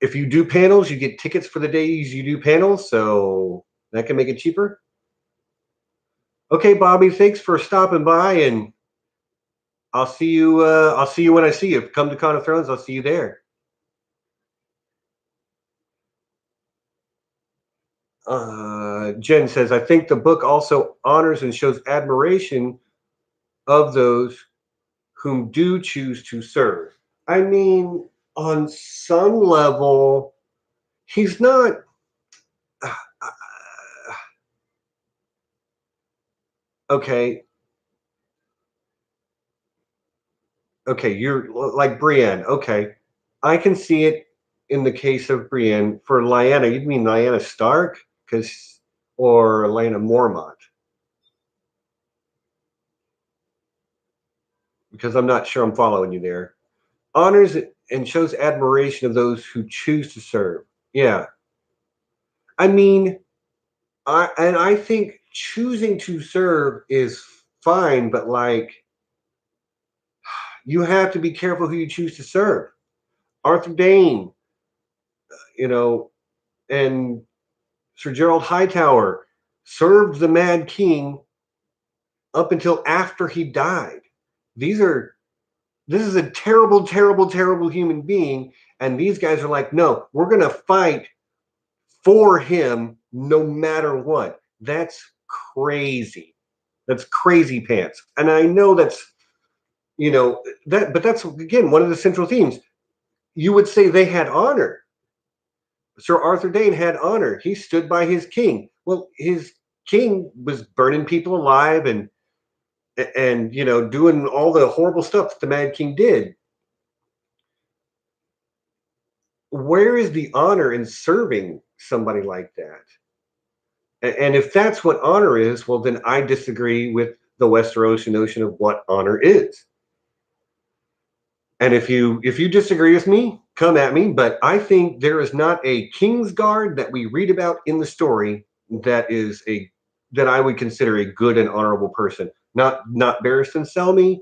A: if you do panels, you get tickets for the days you do panels, so that can make it cheaper. Okay, Bobby, thanks for stopping by, and I'll see you. I'll see you when I see you. Come to Con of Thrones. I'll see you there. Jen says, I think the book also honors and shows admiration of those whom do choose to serve. I mean, on some level, he's not. Uh, okay, okay, you're like Brienne. Okay, I can see it in the case of Brienne. For Lyanna, you mean Lyanna Stark, or Lyanna Mormont? Because I'm not sure I'm following you there. Honors and shows admiration of those who choose to serve. Yeah, I mean, I think choosing to serve is fine, but like you have to be careful who you choose to serve. Arthur Dane, you know, and Sir Gerald Hightower served the Mad King up until after he died. These are this is a terrible, terrible, terrible human being, and these guys are like, no, we're gonna fight for him no matter what. That's crazy. That's crazy pants. And I know that's but that's again one of the central themes. You would say they had honor. Sir Arthur Dane had honor. He stood by his king. Well, his king was burning people alive and doing all the horrible stuff that the Mad King did. Where is the honor in serving somebody like that? And if that's what honor is, well, then I disagree with the Westerosi notion of what honor is. And if you disagree with me, come at me. But I think there is not a Kingsguard that we read about in the story that I would consider a good and honorable person. Not Barristan Selmy,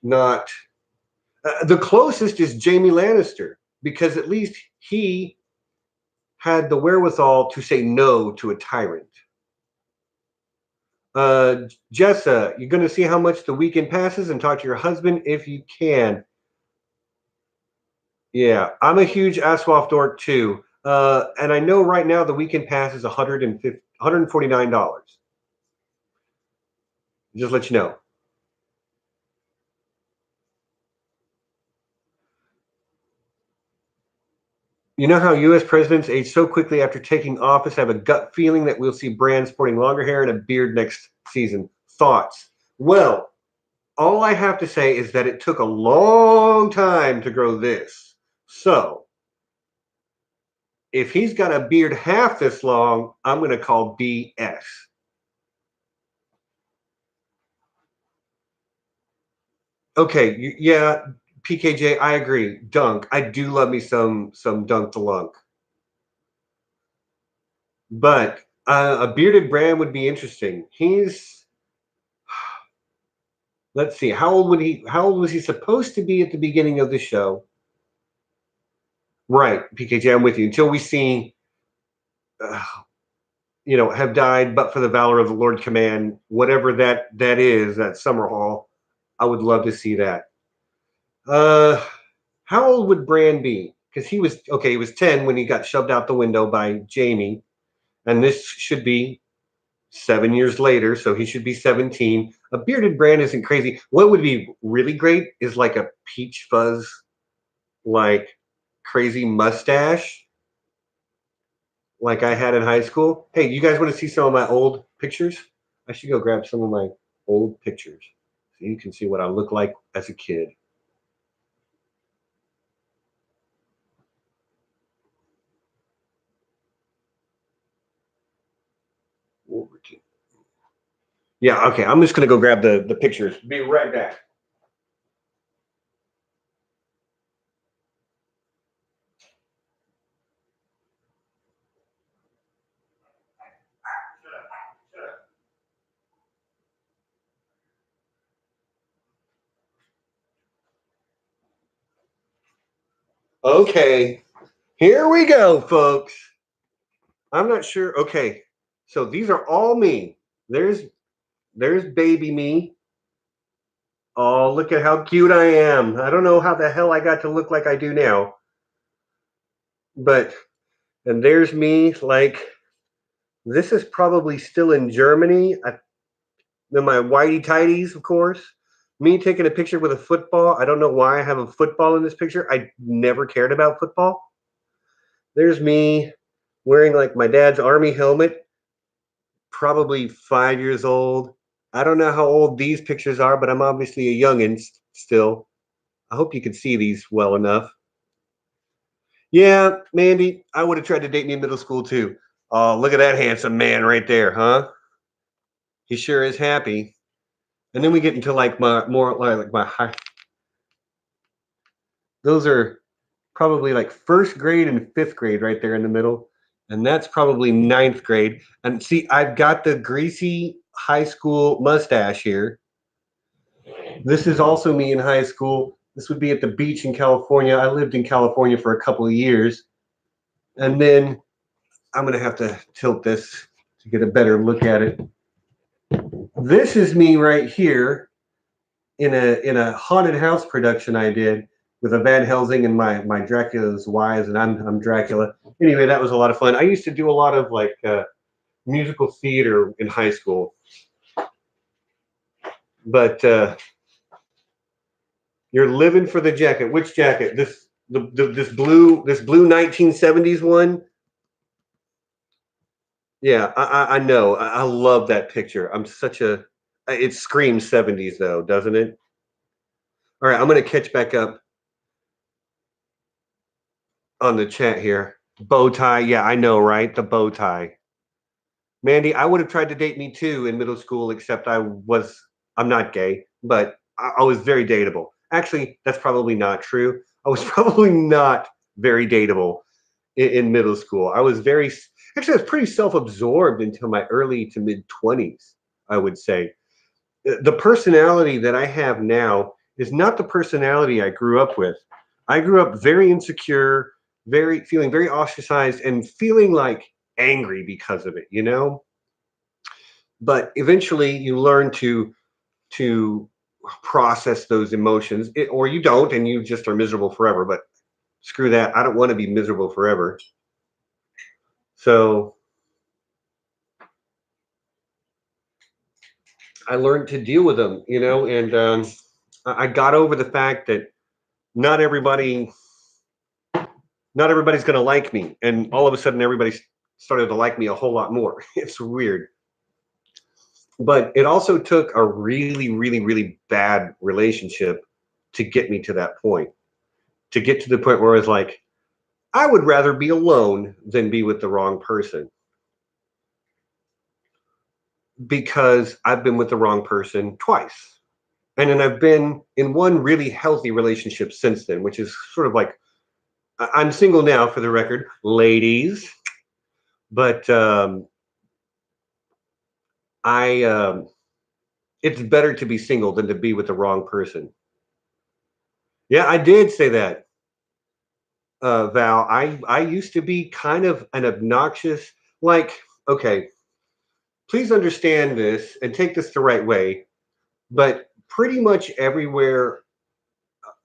A: not the closest is Jaime Lannister because at least he had the wherewithal to say no to a tyrant. Jessa, you're going to see how much the weekend passes and talk to your husband if you can. Yeah, I'm a huge Aswaf dork too. And I know right now the weekend pass is $149. Just let you know. You know how U.S. presidents age so quickly after taking office? I have a gut feeling that we'll see Bran sporting longer hair and a beard next season. Thoughts? Well, all I have to say is that it took a long time to grow this. So, if he's got a beard half this long, I'm going to call BS. Okay, yeah, PKJ, I agree. Dunk. I do love me some Dunk the Lunk. But a bearded Bran would be interesting. He's let's see, how old was he supposed to be at the beginning of the show? Right, PKJ, I'm with you. Until we see uh, have died but for the valor of the Lord Command, whatever that is, that summer hall. I would love to see that. Uh how old would Bran be? Because he was 10 when he got shoved out the window by Jaime, and this should be 7 years later, so he should be 17. A bearded Bran isn't crazy. What would be really great is like a peach fuzz, like crazy mustache, like I had in high school. Hey, you guys want to see some of my old pictures? I should go grab some of my old pictures so you can see what I look like as a kid. Yeah, okay. I'm just gonna go grab the pictures. Be right back. Okay, here we go, folks. I'm not sure. Okay, so these are all me. There's baby me. Oh, look at how cute I am. I don't know how the hell I got to look like I do now. But, and there's me, like, this is probably still in Germany. Then my whitey tighties, of course. Me taking a picture with a football. I don't know why I have a football in this picture. I never cared about football. There's me wearing like my dad's army helmet, probably 5 years old. I don't know how old these pictures are, but I'm obviously a youngin' still. I hope you can see these well enough. Yeah, Mandy, I would have tried to date me in middle school too. Oh, look at that handsome man right there, huh? He sure is happy. And then we get into like my more like my high. Those are probably like first grade and fifth grade right there in the middle. And that's probably ninth grade. And see, I've got the greasy high school mustache here. This is also me in high school. This would be at the beach in California. I lived in California for a couple of years. And then I'm going to have to tilt this to get a better look at it. This is me right here in a haunted house production I did with a Van Helsing and my Dracula's wives, and I'm Dracula. Anyway, that was a lot of fun. I used to do a lot of like musical theater in high school, but you're living for the jacket. Which jacket? This blue 1970s one. Yeah, I know. I love that picture. I'm such a. It screams 70s though, doesn't it? All right, I'm gonna catch back up on the chat here. Bow tie. Yeah, I know, right? The bow tie. Mandy, I would have tried to date me too in middle school, except I'm not gay, but I was very dateable. Actually, that's probably not true. I was probably not very dateable in middle school. Actually, I was pretty self absorbed until my early to mid 20s, I would say. The personality that I have now is not the personality I grew up with. I grew up very insecure, feeling very ostracized and feeling like angry because of it, you know? But eventually you learn to process those emotions or you don't and you just are miserable forever, but screw that. I don't want to be miserable forever. So I learned to deal with them, you know, and I got over the fact that not everybody not everybody's going to like me. And all of a sudden, everybody started to like me a whole lot more. It's weird. But it also took a really, really, really bad relationship to get me to that point, to get to the point where I was like, I would rather be alone than be with the wrong person because I've been with the wrong person twice. And then I've been in one really healthy relationship since then, which is sort of like I'm single now for the record, ladies. But I it's better to be single than to be with the wrong person. Yeah, I did say that, Val. I used to be kind of an obnoxious, like, okay, please understand this and take this the right way, but pretty much everywhere,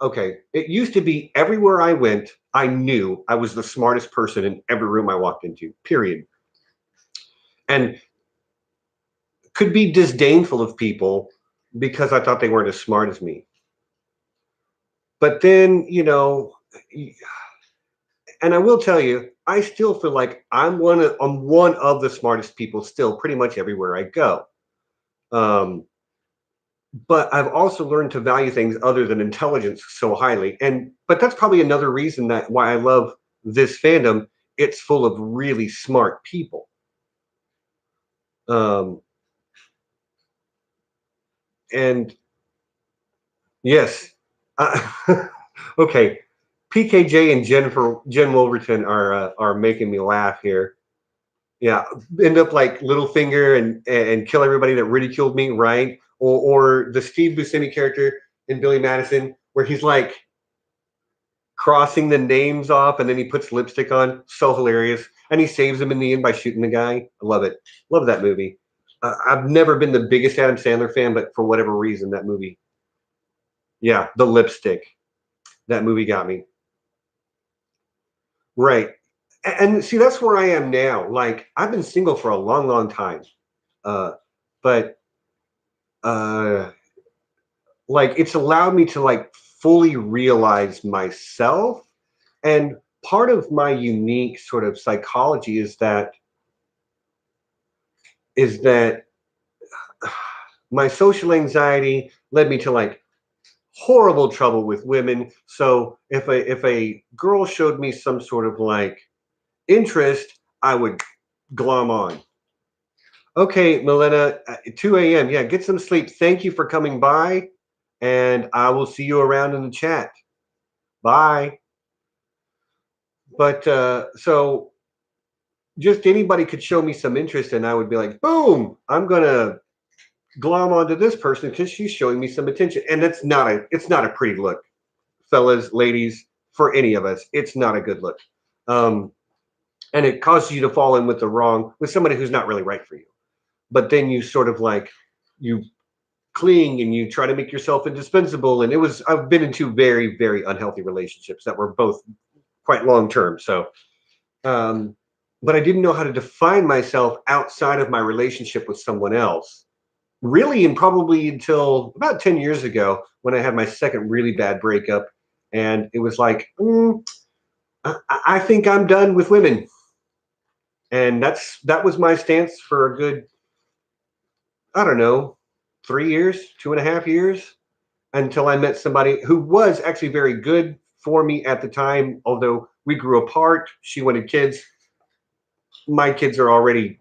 A: okay, it used to be everywhere I went, I knew I was the smartest person in every room I walked into, period. And could be disdainful of people because I thought they weren't as smart as me. But then, you know, and I will tell you, I still feel like I'm one of the smartest people still, pretty much everywhere I go. Um, but I've also learned to value things other than intelligence so highly, but that's probably another reason that why I love this fandom. It's full of really smart people. Um, and yes, okay, PKJ and Jen Wolverton are making me laugh here. Yeah, end up like Littlefinger and kill everybody that ridiculed me, right? Or the Steve Buscemi character in Billy Madison, where he's like crossing the names off, and then he puts lipstick on. So hilarious. And he saves him in the end by shooting the guy. I love it. Love that movie. I've never been the biggest Adam Sandler fan, but for whatever reason, that movie, yeah, the lipstick, that movie got me. Right. And see, that's where I am now. Like, I've been single for a long, long time. Uh, but uh, like, it's allowed me to like fully realize myself. And part of my unique sort of psychology is that my social anxiety led me to like horrible trouble with women. So if a girl showed me some sort of like interest, I would glom on. Okay, Milena, 2 a.m. Yeah, get some sleep. Thank you for coming by, and I will see you around in the chat. Bye. But so just anybody could show me some interest, and I would be like, boom, I'm gonna glom onto this person because she's showing me some attention. And it's not a pretty look, fellas, ladies, for any of us. It's not a good look. And it causes you to fall in with somebody who's not really right for you. But then you sort of like you cling and you try to make yourself indispensable. And I've been in two very, very unhealthy relationships that were both quite long term. So but I didn't know how to define myself outside of my relationship with someone else. Really, and probably until about 10 years ago when I had my second really bad breakup. And it was like, I think I'm done with women. And that was my stance for a good, I don't know, 3 years, 2.5 years, until I met somebody who was actually very good for me at the time. Although we grew apart, she wanted kids. My kids are already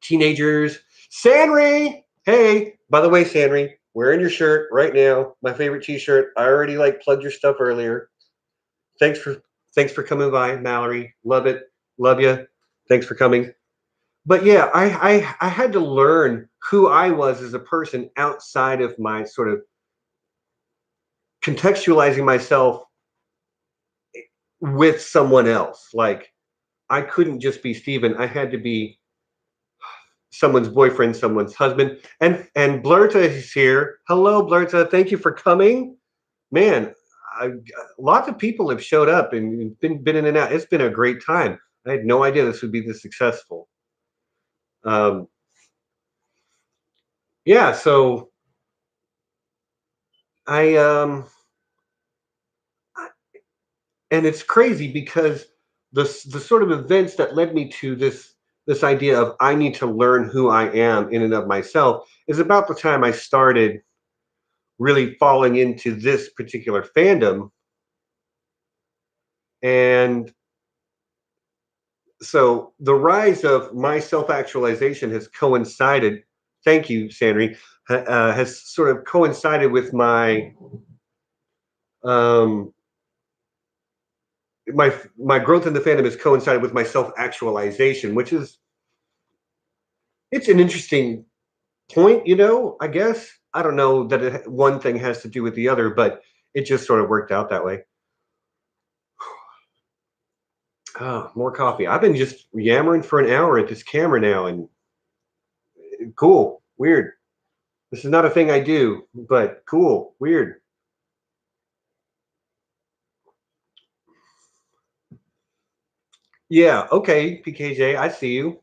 A: teenagers. Sanri, hey, by the way, Sanri, wearing your shirt right now, my favorite T-shirt. I already like plugged your stuff earlier. Thanks for coming by, Mallory. Love it, love you. Thanks for coming. But yeah, I had to learn who I was as a person outside of my sort of contextualizing myself with someone else. Like I couldn't just be Steven. I had to be someone's boyfriend, someone's husband. And Blurta is here. Hello, Blurta. Thank you for coming. Man, I, lots of people have showed up and been in and out. It's been a great time. I had no idea this would be this successful. Um, yeah, so I and it's crazy because the sort of events that led me to this idea of I need to learn who I am in and of myself is about the time I started really falling into this particular fandom. And so the rise of my self-actualization has coincided, thank you, Sandri, has sort of coincided with um, my growth in the fandom has coincided with my self-actualization, which is it's an interesting point, I guess. I don't know that one thing has to do with the other, but it just sort of worked out that way. Oh, more coffee. I've been just yammering for an hour at this camera now, and cool, weird. This is not a thing I do, but cool, weird. Yeah, okay, PKJ, I see you.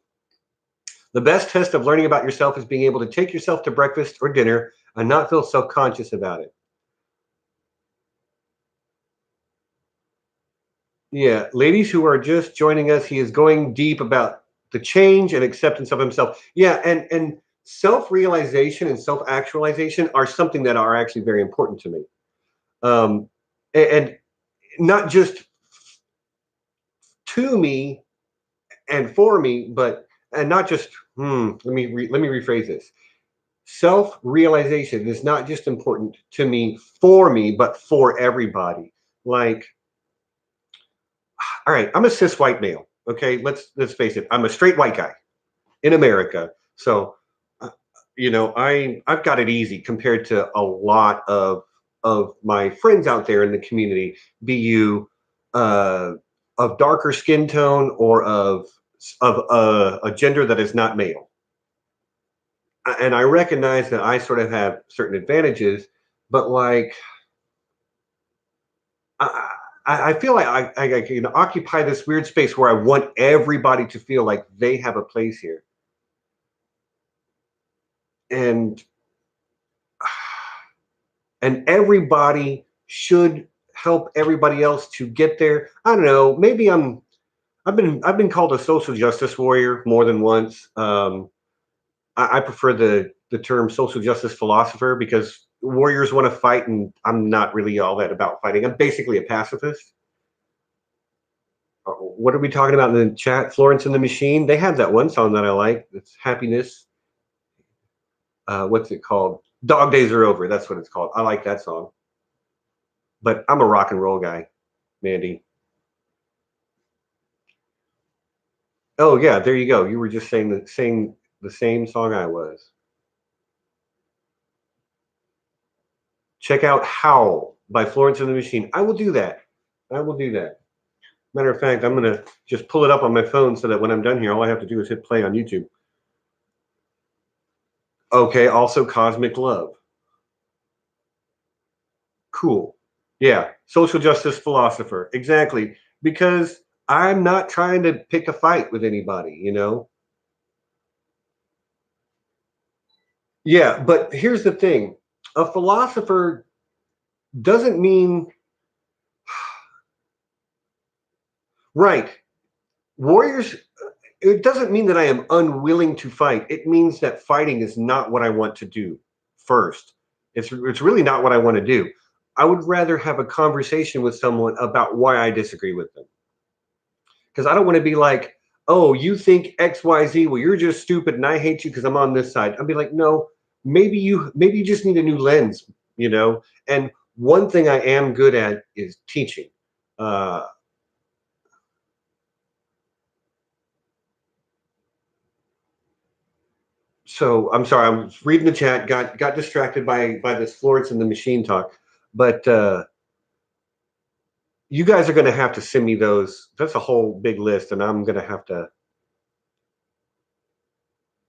A: The best test of learning about yourself is being able to take yourself to breakfast or dinner and not feel self-conscious about it. Yeah, ladies who are just joining us, he is going deep about the change and acceptance of himself. Yeah, and self-realization and self-actualization are something that are actually very important to me. And not just to me and for me, but and not just let me rephrase this. Self-realization is not just important to me, but for everybody. Like, all right, I'm a cis white male. Okay, let's face it. I'm a straight white guy in America. So, I've got it easy compared to a lot of my friends out there in the community. Be you of darker skin tone or of a gender that is not male. And I recognize that I sort of have certain advantages, but like I feel like I can occupy this weird space where I want everybody to feel like they have a place here. And everybody should help everybody else to get there. I don't know. Maybe I've been called a social justice warrior more than once. I prefer the term social justice philosopher because warriors want to fight, and I'm not really all that about fighting. I'm basically a pacifist. What are we talking about in the chat? Florence and the Machine. They have that one song that I like. It's Happiness. What's it called? Dog Days Are Over. That's what it's called. I like that song. But I'm a rock and roll guy, Mandy. Oh yeah, there you go. You were just saying the same song I was. Check out Howl by Florence and the Machine. I will do that. I will do that. Matter of fact, I'm going to just pull it up on my phone so that when I'm done here, all I have to do is hit play on YouTube. Okay, also Cosmic Love. Cool. Yeah, social justice philosopher. Exactly. Because I'm not trying to pick a fight with anybody, you know? Yeah, but here's the thing. A philosopher doesn't mean right. Warriors, it doesn't mean that I am unwilling to fight. It means that fighting is not what I want to do first. It's really not what I want to do. I would rather have a conversation with someone about why I disagree with them. Because I don't want to be like, oh, you think XYZ, well, you're just stupid and I hate you because I'm on this side. I'd be like, no, maybe you just need a new lens, you know? And one thing I am good at is teaching. So I'm sorry, I'm reading the chat, got distracted by this Florence and the Machine talk. But you guys are gonna have to send me those. That's a whole big list, and I'm gonna have to.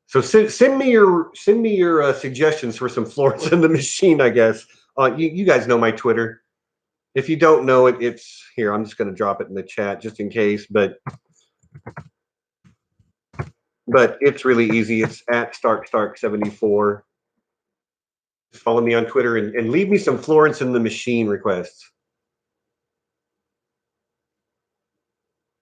A: So send me your suggestions for some Florence and the Machine, I guess. You guys know my Twitter. If you don't know it, it's here. I'm just gonna drop it in the chat just in case, but it's really easy. It's at Stark74. Follow me on Twitter and leave me some Florence and the Machine requests.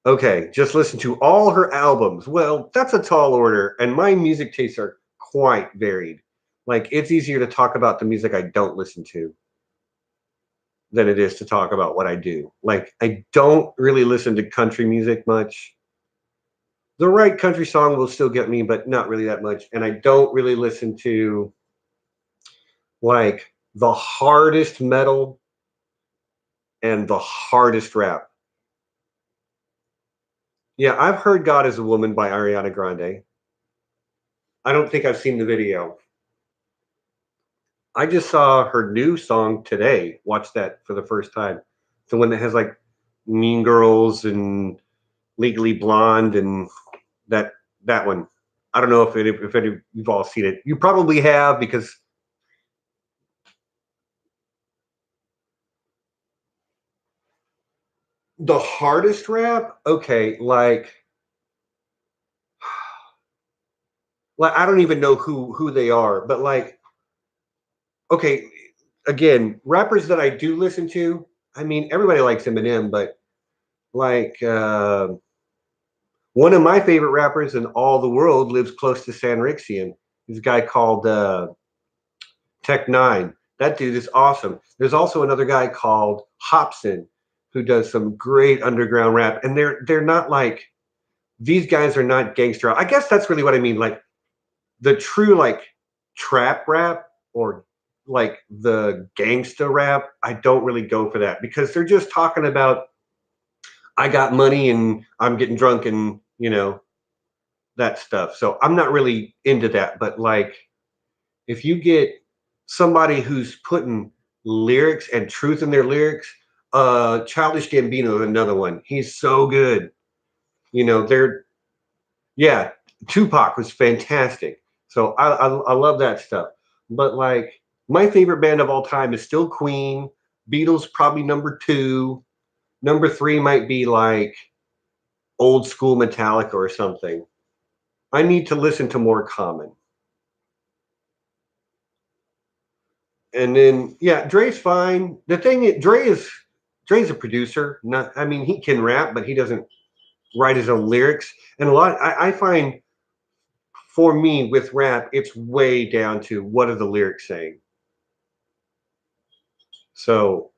A: Okay, just listen to all her albums. Well, that's a tall order, and my music tastes are quite varied. Like, it's easier to talk about the music I don't listen to than it is to talk about what I do. Like, I don't really listen to country music much. The right country song will still get me, but not really that much. And I don't really listen to like the hardest metal and the hardest rap. Yeah, I've heard God is a Woman by Ariana Grande. I don't think I've seen the video. I just saw her new song today. Watched that for the first time. The one that has like Mean Girls and Legally Blonde and that one. I don't know if you've all seen it. You probably have because the hardest rap. Okay, like I don't even know who they are, but like okay, again, rappers that I do listen to. I mean, everybody likes Eminem, but like one of my favorite rappers in all the world lives close to San Rixian. He's a guy called Tech Nine. That dude is awesome. There's also another guy called Hobson who does some great underground rap, and they're not like these guys are not gangster. I guess that's really what I mean. Like the true like trap rap or like the gangsta rap, I don't really go for that because they're just talking about I got money and I'm getting drunk and that stuff. So I'm not really into that. But like if you get somebody who's putting lyrics and truth in their lyrics, Childish Gambino is another one. He's so good. Yeah, Tupac was fantastic. So I love that stuff. But like my favorite band of all time is still Queen. Beatles probably number 2. Number 3 might be like old school Metallica or something. I need to listen to more Common. And then yeah, Dre's fine. The thing is, Dre's a producer. Not, I mean, he can rap, but he doesn't write his own lyrics. And a lot, I find for me with rap, it's way down to what are the lyrics saying. So,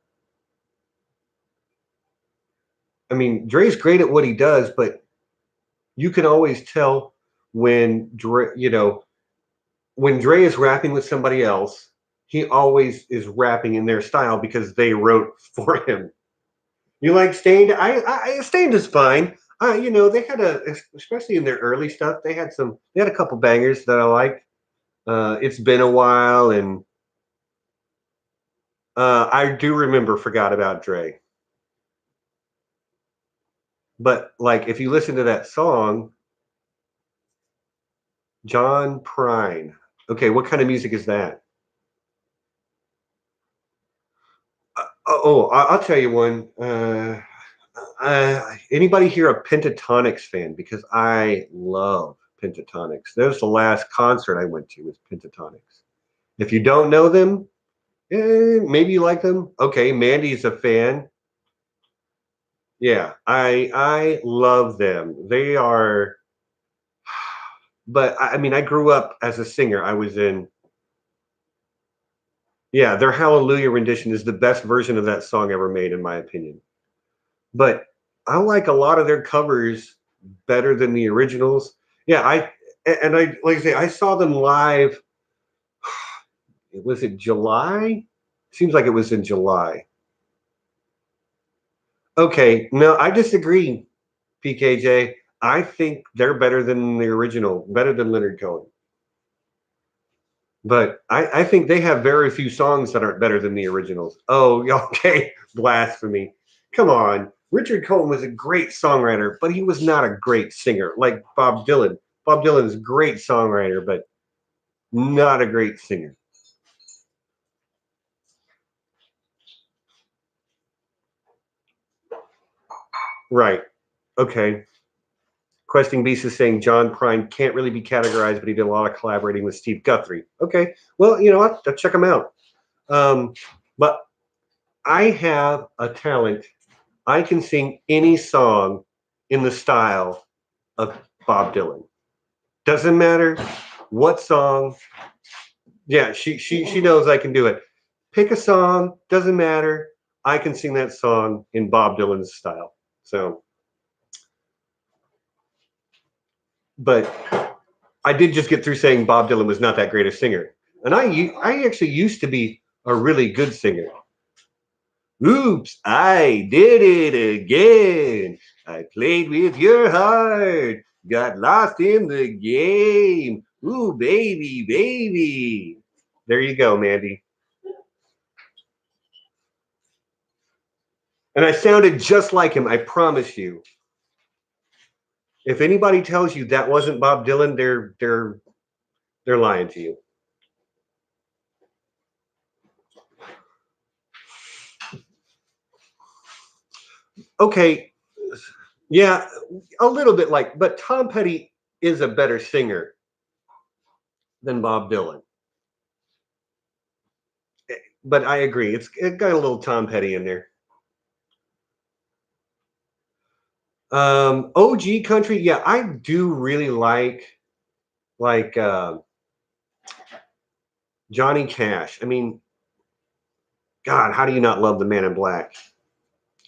A: I mean, Dre's great at what he does, but you can always tell when when Dre is rapping with somebody else, he always is rapping in their style because they wrote for him. You like Stained? Stained is fine. They had especially in their early stuff, they had a couple bangers that I liked. It's been a while, and I do remember Forgot About Dre. But like, if you listen to that song, John Prine. Okay, what kind of music is that? I'll tell you one. Anybody here a Pentatonix fan? Because I love Pentatonix. That was the last concert I went to was Pentatonix. If you don't know them, maybe you like them. Okay, Mandy's a fan. Yeah, I love them. They are, but I mean, I grew up as a singer. I was in. Yeah, their Hallelujah rendition is the best version of that song ever made, in my opinion. But I like a lot of their covers better than the originals. Yeah, I like I say I saw them live. Was it July? Seems like it was in July. Okay, no, I disagree, PKJ. I think they're better than the original, better than Leonard Cohen. But I think they have very few songs that aren't better than the originals. Oh, okay, blasphemy. Come on. Richard Cohen was a great songwriter, but he was not a great singer like Bob Dylan. Bob Dylan is a great songwriter, but not a great singer. Right. Okay. Questing Beast is saying John Prine can't really be categorized, but he did a lot of collaborating with Steve Guthrie. Okay. Well, I'll check him out. But I have a talent. I can sing any song in the style of Bob Dylan. Doesn't matter what song. Yeah, she knows I can do it. Pick a song, doesn't matter. I can sing that song in Bob Dylan's style. So, but I did just get through saying Bob Dylan was not that great a singer, and I actually used to be a really good singer. Oops, I did it again. I played with your heart, got lost in the game. Ooh, baby, baby. There you go, Mandy. And I sounded just like him, I promise you. If anybody tells you that wasn't Bob Dylan, they're lying to you. Okay, yeah, a little bit like, but Tom Petty is a better singer than Bob Dylan. But I agree, it got a little Tom Petty in there. OG country, yeah, I do really like Johnny Cash. I mean, God, how do you not love the Man in Black?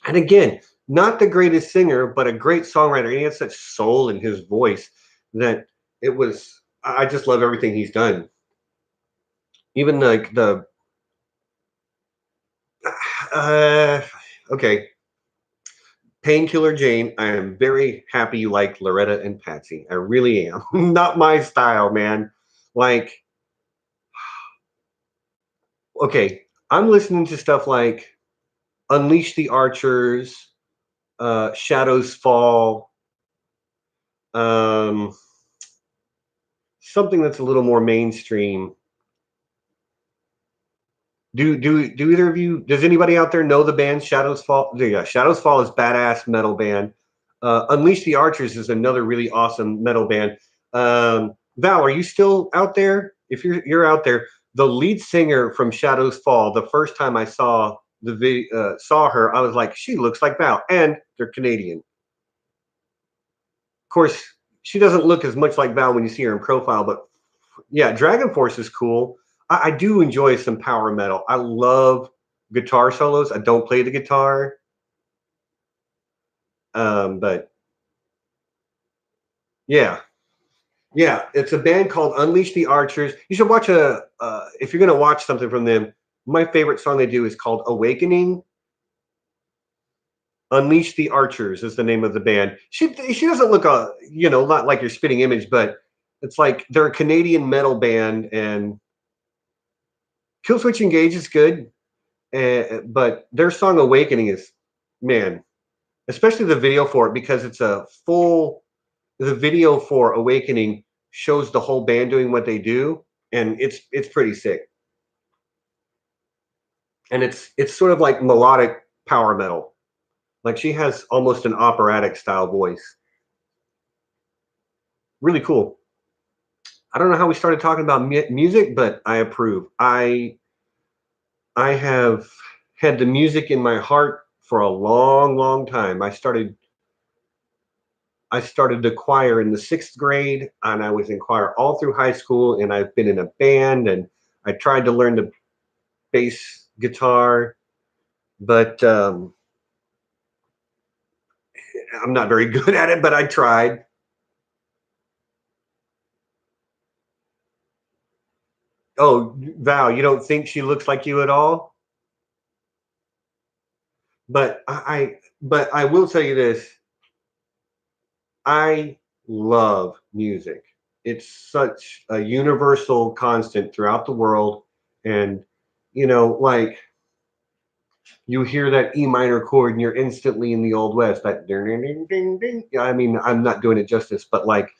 A: And again, not the greatest singer, but a great songwriter. He had such soul in his voice that it was. I just love everything he's done. Even like the. Okay, Painkiller Jane. I am very happy you like Loretta and Patsy. I really am. Not my style, man. Like, okay, I'm listening to stuff like Unleash the Archers, Shadows Fall, something that's a little more mainstream. Do either of you? Does anybody out there know the band Shadows Fall? Yeah, Shadows Fall is badass metal band. Unleash the Archers is another really awesome metal band. Val, are you still out there? If you're out there, the lead singer from Shadows Fall. The first time I saw saw her, I was like, she looks like Val, and they're Canadian. Of course, she doesn't look as much like Val when you see her in profile, but yeah, Dragon Force is cool. I do enjoy some power metal. I love guitar solos. I don't play the guitar, but yeah, yeah, it's a band called Unleash the Archers. You should watch if you're gonna watch something from them. My favorite song they do is called Awakening. Unleash the Archers is the name of the band. She doesn't look not like your spitting image, but it's like they're a Canadian metal band, and Killswitch Engage is good. But their song Awakening is, man, especially the video for it, because it's the video for Awakening shows the whole band doing what they do, and it's pretty sick. And it's sort of like melodic power metal. Like she has almost an operatic style voice. Really cool. I don't know how we started talking about music, but I approve. I have had the music in my heart for a long, long time. I started the choir in the 6th grade, and I was in choir all through high school, and I've been in a band, and I tried to learn the bass guitar, but I'm not very good at it, but I tried. Oh, Val, you don't think she looks like you at all? But I will tell you this. I love music. It's such a universal constant throughout the world. And, like you hear that E minor chord and you're instantly in the Old West, that ding, ding, ding, ding, ding. Yeah, I mean, I'm not doing it justice, but like,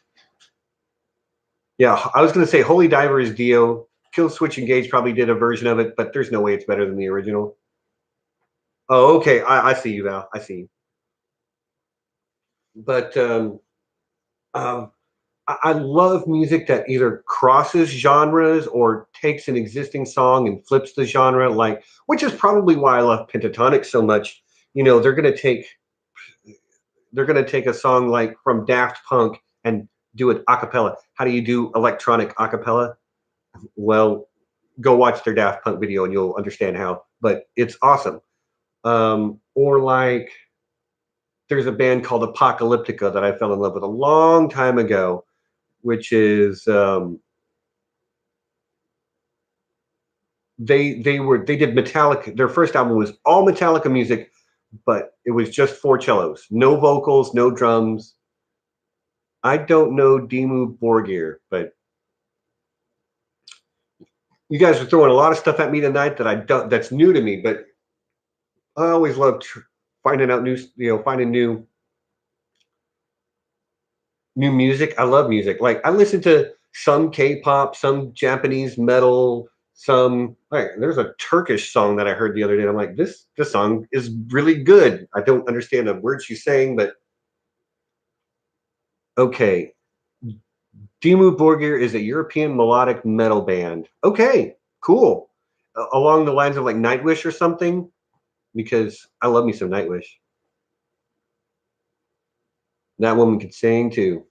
A: yeah, I was going to say Holy Diver is Dio. Killswitch Engage probably did a version of it, but there's no way it's better than the original. Oh, okay. I see you, Val. I see you. But um, I love music that either crosses genres or takes an existing song and flips the genre, like, which is probably why I love Pentatonic so much. They're gonna take a song like from Daft Punk and do it a cappella. How do you do electronic a cappella? Well, go watch their Daft Punk video and you'll understand how. But it's awesome. Or like, there's a band called Apocalyptica that I fell in love with a long time ago, which is they did Metallica. Their first album was all Metallica music, but it was just 4 cellos, no vocals, no drums. I don't know Dimmu Borgir, but you guys are throwing a lot of stuff at me tonight that I don't. That's new to me, but I always love finding out finding new music. I love music. Like I listen to some K-pop, some Japanese metal, some there's a Turkish song that I heard the other day. And I'm like, this song is really good. I don't understand the words she's saying, but okay. Dimmu Borgir is a European melodic metal band. Okay, cool. Along the lines of like Nightwish or something, because I love me some Nightwish. That woman could sing too.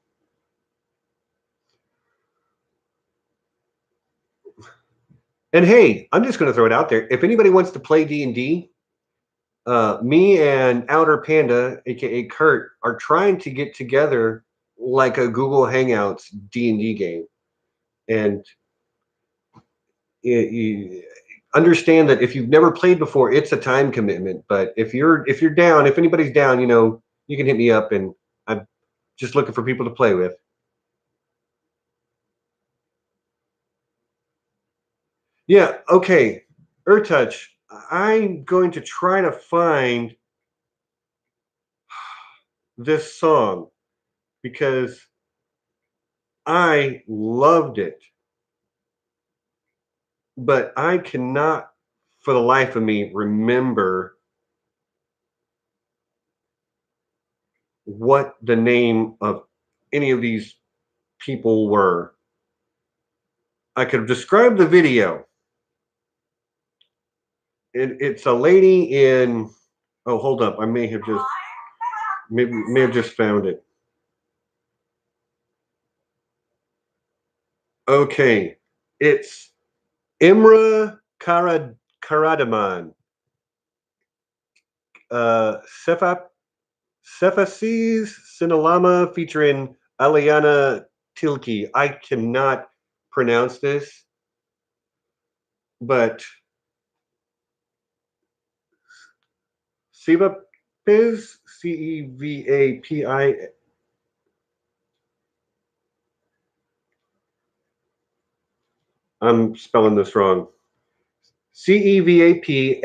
A: And hey, I'm just going to throw it out there. If anybody wants to play D&D, me and Outer Panda, aka Kurt, are trying to get together like a Google Hangouts D&D game. And you understand that if you've never played before, it's a time commitment. But if you're down, if anybody's down, you can hit me up, and I'm just looking for people to play with. Yeah, okay. Urtouch, I'm going to try to find this song because I loved it, but I cannot for the life of me remember what the name of any of these people were. I could describe the video. It's a lady in. Oh, hold up! I may have just found it. Okay, it's Imra Karadaman, Sefa Cephasses Sinalama featuring Aliana Tilki. I cannot pronounce this, but Cevapiz, Cevapi. I'm spelling this wrong. Cevapsiz.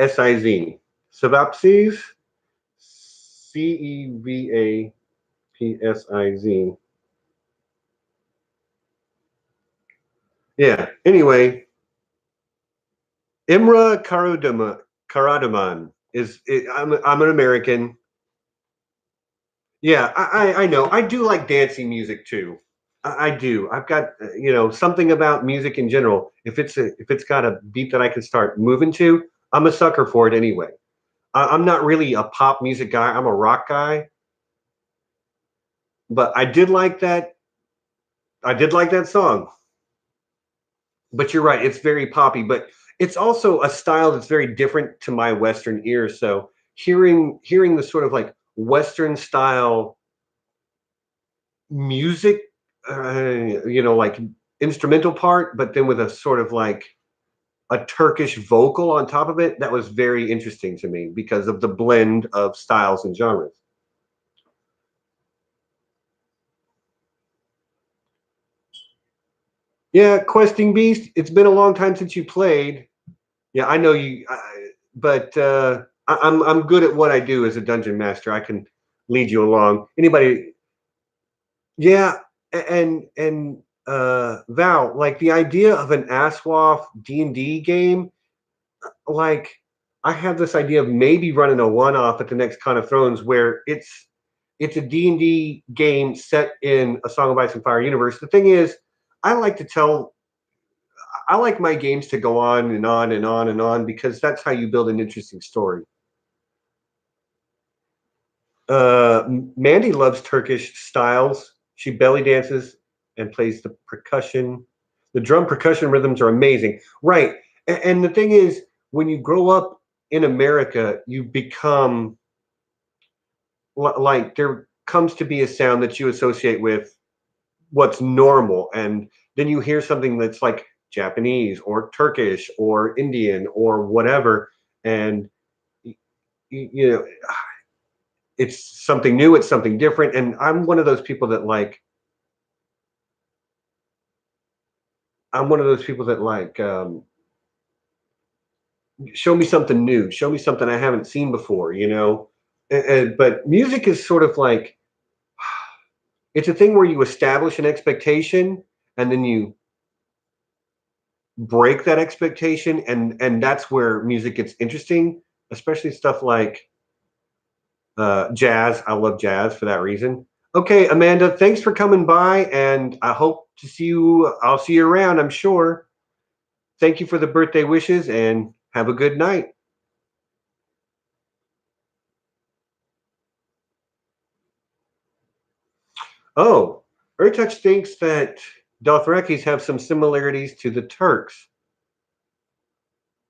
A: Cevapsiz. Cevapsiz. Yeah. Anyway, Imra Karadaman I'm an American. Yeah, I know. I do like dancing music too. I do. I've got something about music in general. If it's got a beat that I can start moving to, I'm a sucker for it anyway. I'm not really a pop music guy. I'm a rock guy, but I did like that. I did like that song. But you're right. It's very poppy, but it's also a style that's very different to my Western ears. So hearing the sort of like Western style music, like instrumental part, but then with a sort of like a Turkish vocal on top of it, that was very interesting to me because of the blend of styles and genres. Yeah, Questing Beast, it's been a long time since you played. Yeah, I know you, but I'm good at what I do as a dungeon master. I can lead you along. Anybody? Yeah, and Val, like the idea of an Aswaf D&D game, like I have this idea of maybe running a one-off at the next Con of Thrones where it's a D&D game set in a Song of Ice and Fire universe. The thing is, I like to tell I like my games to go on and on and on and on because that's how you build an interesting story. Mandy loves Turkish styles. She belly dances and plays the percussion. The drum percussion rhythms are amazing. Right. And the thing is, when you grow up in America, you become like there comes to be a sound that you associate with what's normal. And then you hear something that's like Japanese or Turkish or Indian or whatever. And, you know, it's something new, it's something different. And I'm one of those people that show me something new, show me something I haven't seen before, but music is sort of like it's a thing where you establish an expectation and then you break that expectation, and that's where music gets interesting, especially stuff like jazz. I love jazz for that reason. Okay, Amanda, thanks for coming by, and I hope to see you. I'll see you around, I'm sure. Thank you for the birthday wishes, and have a good night. Oh, Ertuch thinks that Dothrakis have some similarities to the Turks.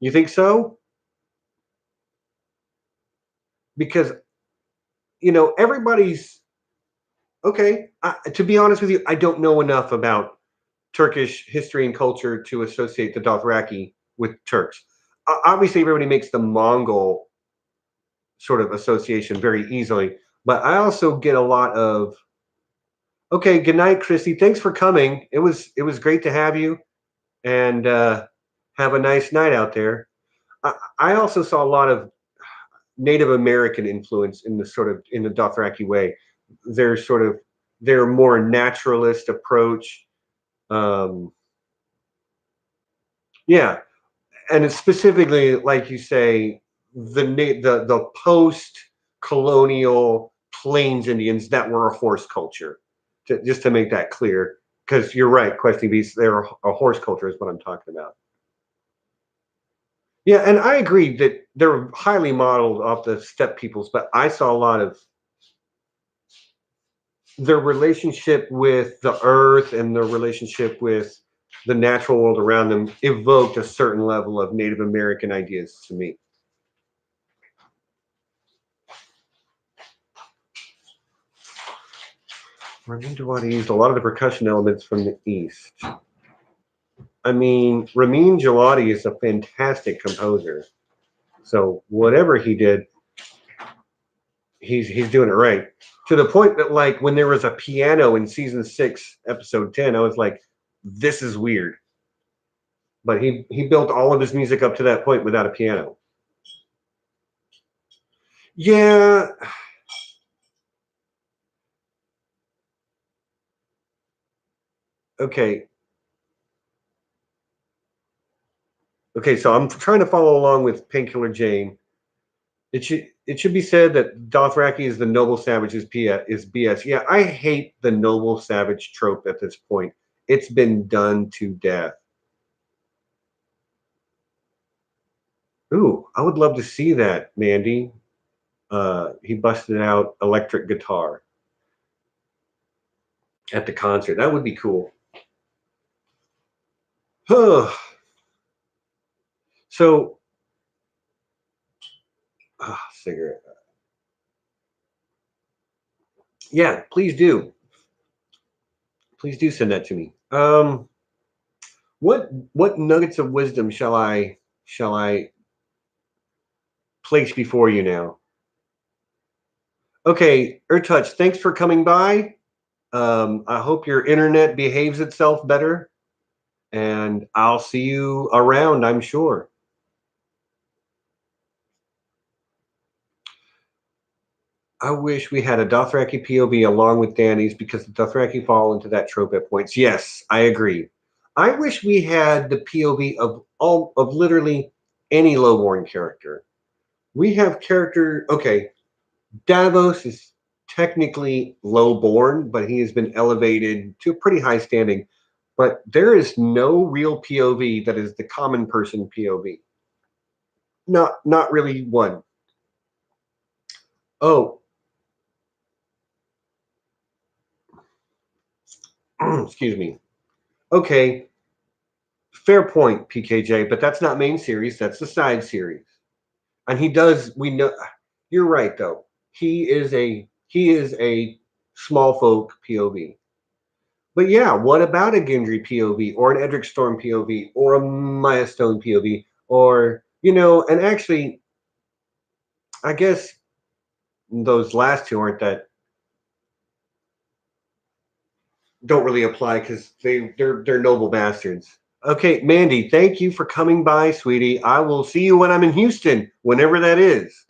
A: You think so? Because everybody's okay. To be honest with you, I don't know enough about Turkish history and culture to associate the Dothraki with Turks. Obviously, everybody makes the Mongol sort of association very easily, but I also get a lot of okay. Good night, Chrissy. Thanks for coming. It was great to have you, and have a nice night out there. I also saw a lot of Native American influence in the Dothraki way. Their sort of their more naturalist approach. Um, yeah, and it's specifically, like you say, the post colonial Plains Indians that were a horse culture. Just to make that clear, because you're right, Questing Beast, they're a horse culture is what I'm talking about. Yeah, and I agree that they're highly modeled off the steppe peoples, but I saw a lot of their relationship with the earth and their relationship with the natural world around them evoked a certain level of Native American ideas to me. Ramin Djawadi used a lot of the percussion elements from the East. I mean, Ramin Djawadi is a fantastic composer. So whatever he did, he's doing it right. To the point that, like, when there was a piano in season 6, episode 10, I was like, this is weird. But he built all of his music up to that point without a piano. Yeah. Okay. Okay, so I'm trying to follow along with Painkiller Jane. It should be said that Dothraki is the noble savage is BS. Yeah, I hate the noble savage trope at this point. It's been done to death. Ooh, I would love to see that, Mandy. He busted out electric guitar at the concert. That would be cool. So, cigarette. Yeah, please do. Please do send that to me. What nuggets of wisdom shall I place before you now? Okay, Ertouch, thanks for coming by. I hope your internet behaves itself better, and I'll see you around, I'm sure. I wish we had a Dothraki POV along with Danny's because the Dothraki fall into that trope at points. Yes, I agree. I wish we had the POV of literally any lowborn character. We have character. Okay, Davos is technically lowborn, but he has been elevated to a pretty high standing. But there is no real POV that is the common person POV. Not really one. Oh, excuse me. Okay, fair point, PKJ, but that's not main series. That's the side series, and he does. We know. You're right, though. He is a small folk POV. But yeah, what about a Gendry POV or an Edric Storm POV or a Maya Stone POV or and actually, I guess those last two aren't that don't really apply because they're noble bastards. Okay, Mandy, thank you for coming by, sweetie. I will see you when I'm in Houston, whenever that is.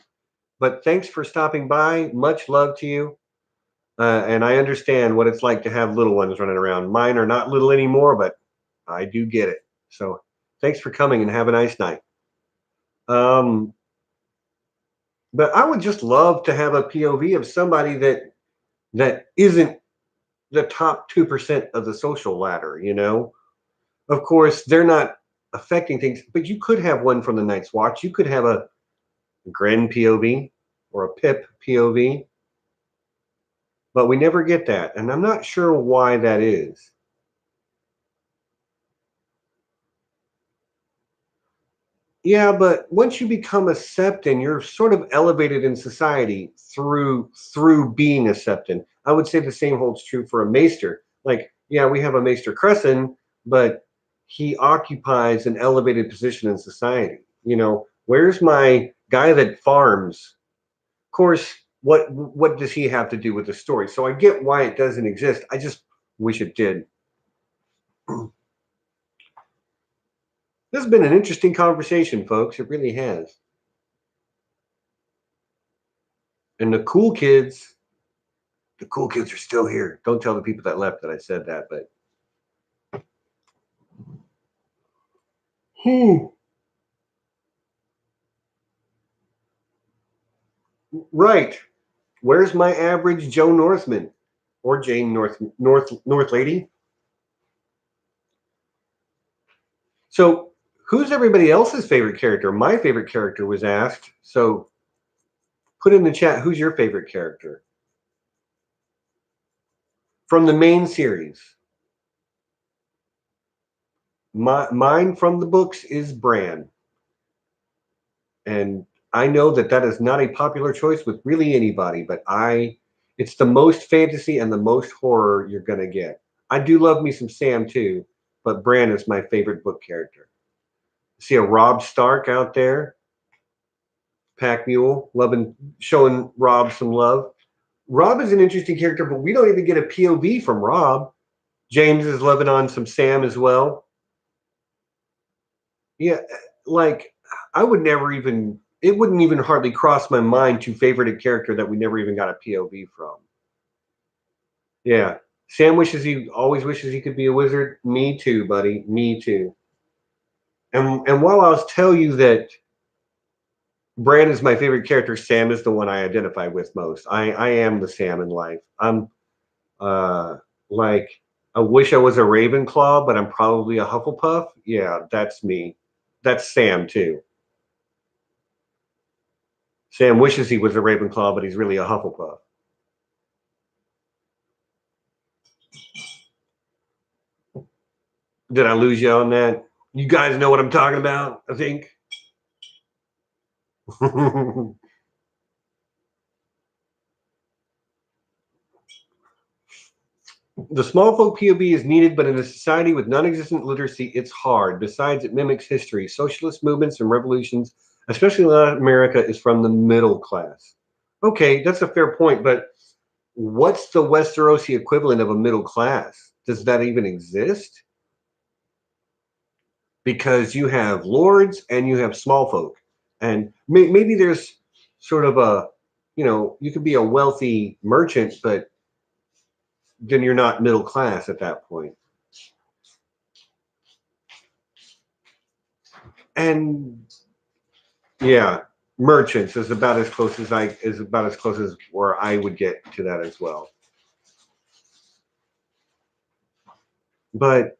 A: But thanks for stopping by. Much love to you. And I understand what it's like to have little ones running around. Mine are not little anymore, but I do get it. So thanks for coming and have a nice night. Um, but I would just love to have a POV of somebody that isn't the top 2% of the social ladder. Of course, they're not affecting things, but you could have one from the Night's Watch. You could have a Gren POV or a Pip POV, but we never get that. And I'm not sure why that is. Yeah, but once you become a Septon, you're sort of elevated in society through being a Septon. I would say the same holds true for a Maester. Like, yeah, we have a Maester Crescent, but he occupies an elevated position in society. Where's my guy that farms? Of course, what does he have to do with the story? So I get why it doesn't exist. I just wish it did. This has been an interesting conversation, folks. It really has. And the cool kids are still here. Don't tell the people that left that I said that, but right. Where's my average Joe Northman or Jane North Lady? So, who's everybody else's favorite character? My favorite character was asked. So, put in the chat who's your favorite character from the main series. Mine from the books is Bran, and I know that is not a popular choice with really anybody, but it's the most fantasy and the most horror you're gonna get. I do love me some Sam too, but Bran is my favorite book character. See a Robb Stark out there, Pack Mule, showing Robb some love. Robb is an interesting character, but we don't even get a POV from Robb. James is loving on some Sam as well. Yeah, like I would never even, it wouldn't even hardly cross my mind to favorite a character that we never even got a POV from. Yeah. Sam always wishes he could be a wizard. Me too, buddy. Me too. And while I'll tell you that Bran is my favorite character, Sam is the one I identify with most. I am the Sam in life. I'm like I wish I was a Ravenclaw, but I'm probably a Hufflepuff. Yeah, that's me. That's Sam too. Sam wishes he was a Ravenclaw, but he's really a Hufflepuff. Did I lose you on that? You guys know what I'm talking about, I think. The small folk POV is needed, but in a society with non-existent literacy, it's hard. Besides, it mimics history. Socialist movements and revolutions, especially in Latin America, is from the middle class. Okay, that's a fair point, but what's the Westerosi equivalent of a middle class? Does that even exist? Because you have lords and you have small folk, and maybe there's sort of a, you could be a wealthy merchant, but then you're not middle class at that point. And yeah, merchants is about as close as where I would get to that as well. But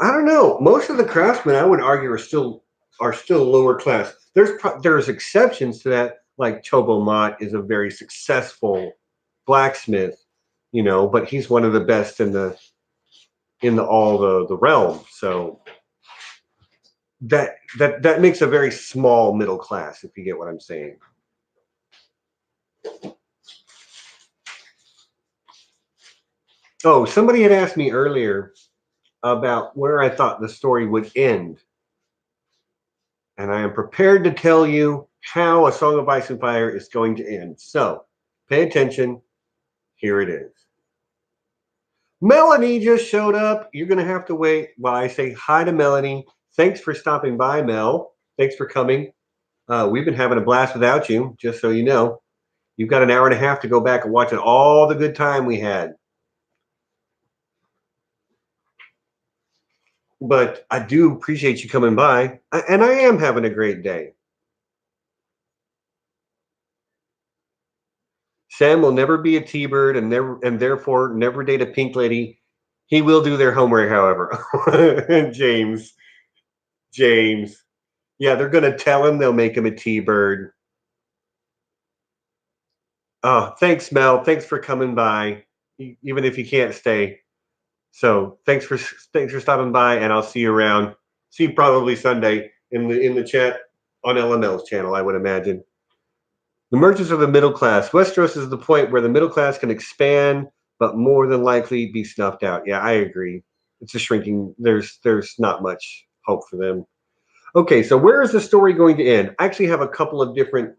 A: I don't know. Most of the craftsmen, I would argue, are still lower class. There's exceptions to that, like Tobo Mott is a very successful blacksmith, but he's one of the best in the all the realm. So that makes a very small middle class, if you get what I'm saying. Oh, somebody had asked me earlier about where I thought the story would end. And I am prepared to tell you how A Song of Ice and Fire is going to end. So pay attention. Here it is. Melanie just showed up. You're going to have to wait while I say hi to Melanie. Thanks for stopping by, Mel. Thanks for coming. We've been having a blast without you, just so you know. You've got an hour and a half to go back and watch all the good time we had. But I do appreciate you coming by, and I am having a great day. Sam will never be a T-bird and therefore never date a pink lady. He will do their homework, however. James. Yeah, they're going to tell him they'll make him a T-bird. Oh, thanks, Mel. Thanks for coming by, even if you can't stay. So thanks for stopping by, and I'll see you around. See you probably Sunday in the chat on LML's channel, I would imagine. The merchants of the middle class. Westeros is the point where the middle class can expand, but more than likely be snuffed out. Yeah, I agree. It's a shrinking. There's not much hope for them. Okay, so where is the story going to end? I actually have a couple of different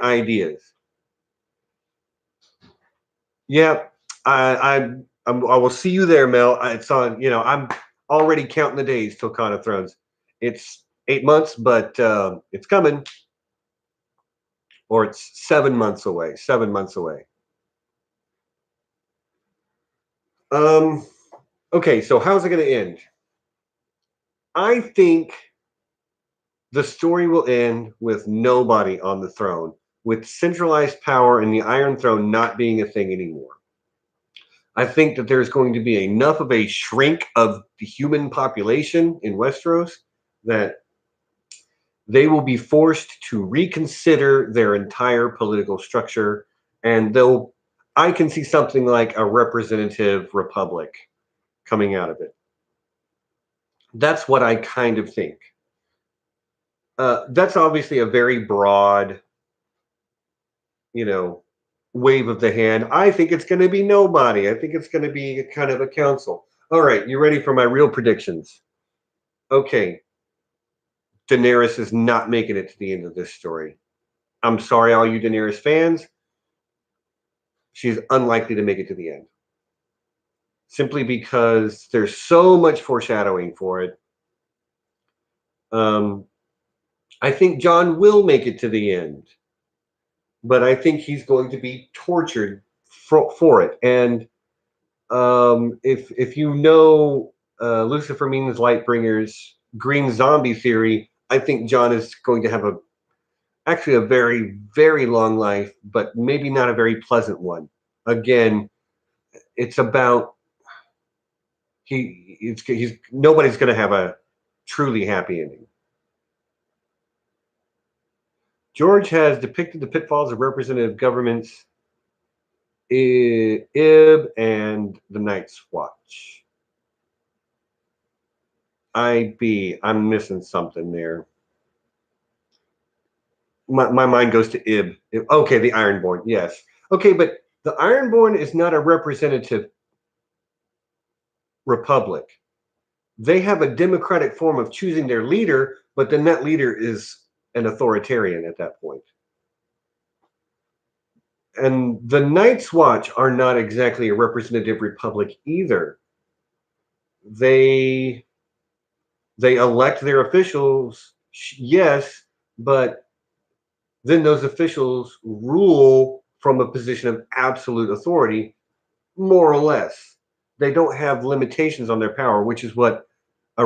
A: ideas. Yeah, I will see you there, Mel. It's on. I'm already counting the days till Con of Thrones. It's 8 months, but it's coming. Or it's 7 months away. 7 months away. Okay, so how's it going to end? I think the story will end with nobody on the throne, with centralized power and the Iron Throne not being a thing anymore. I think that there's going to be enough of a shrink of the human population in Westeros that they will be forced to reconsider their entire political structure, and I can see something like a representative republic coming out of it. That's what I kind of think. That's obviously a very broad, wave of the hand. I think it's going to be nobody. I think it's going to be kind of a council. All right, you ready for my real predictions? Okay. Daenerys is not making it to the end of this story. I'm sorry, all you Daenerys fans. She's unlikely to make it to the end. Simply because there's so much foreshadowing for it. I think Jon will make it to the end, but I think he's going to be tortured for it. And if you know Lucifer Means Lightbringer's green zombie theory, I think Jon is going to have actually a very, very long life, but maybe not a very pleasant one. Again, it's about nobody's going to have a truly happy ending. George has depicted the pitfalls of representative governments, Ib and the Night's Watch. I'm missing something there. My mind goes to Ib. Okay, the Ironborn, yes. Okay, but the Ironborn is not a representative republic. They have a democratic form of choosing their leader, but then that leader is an authoritarian at that point. And the Night's Watch are not exactly a representative republic either. They elect their officials, yes, but then those officials rule from a position of absolute authority, more or less. They don't have limitations on their power, which is what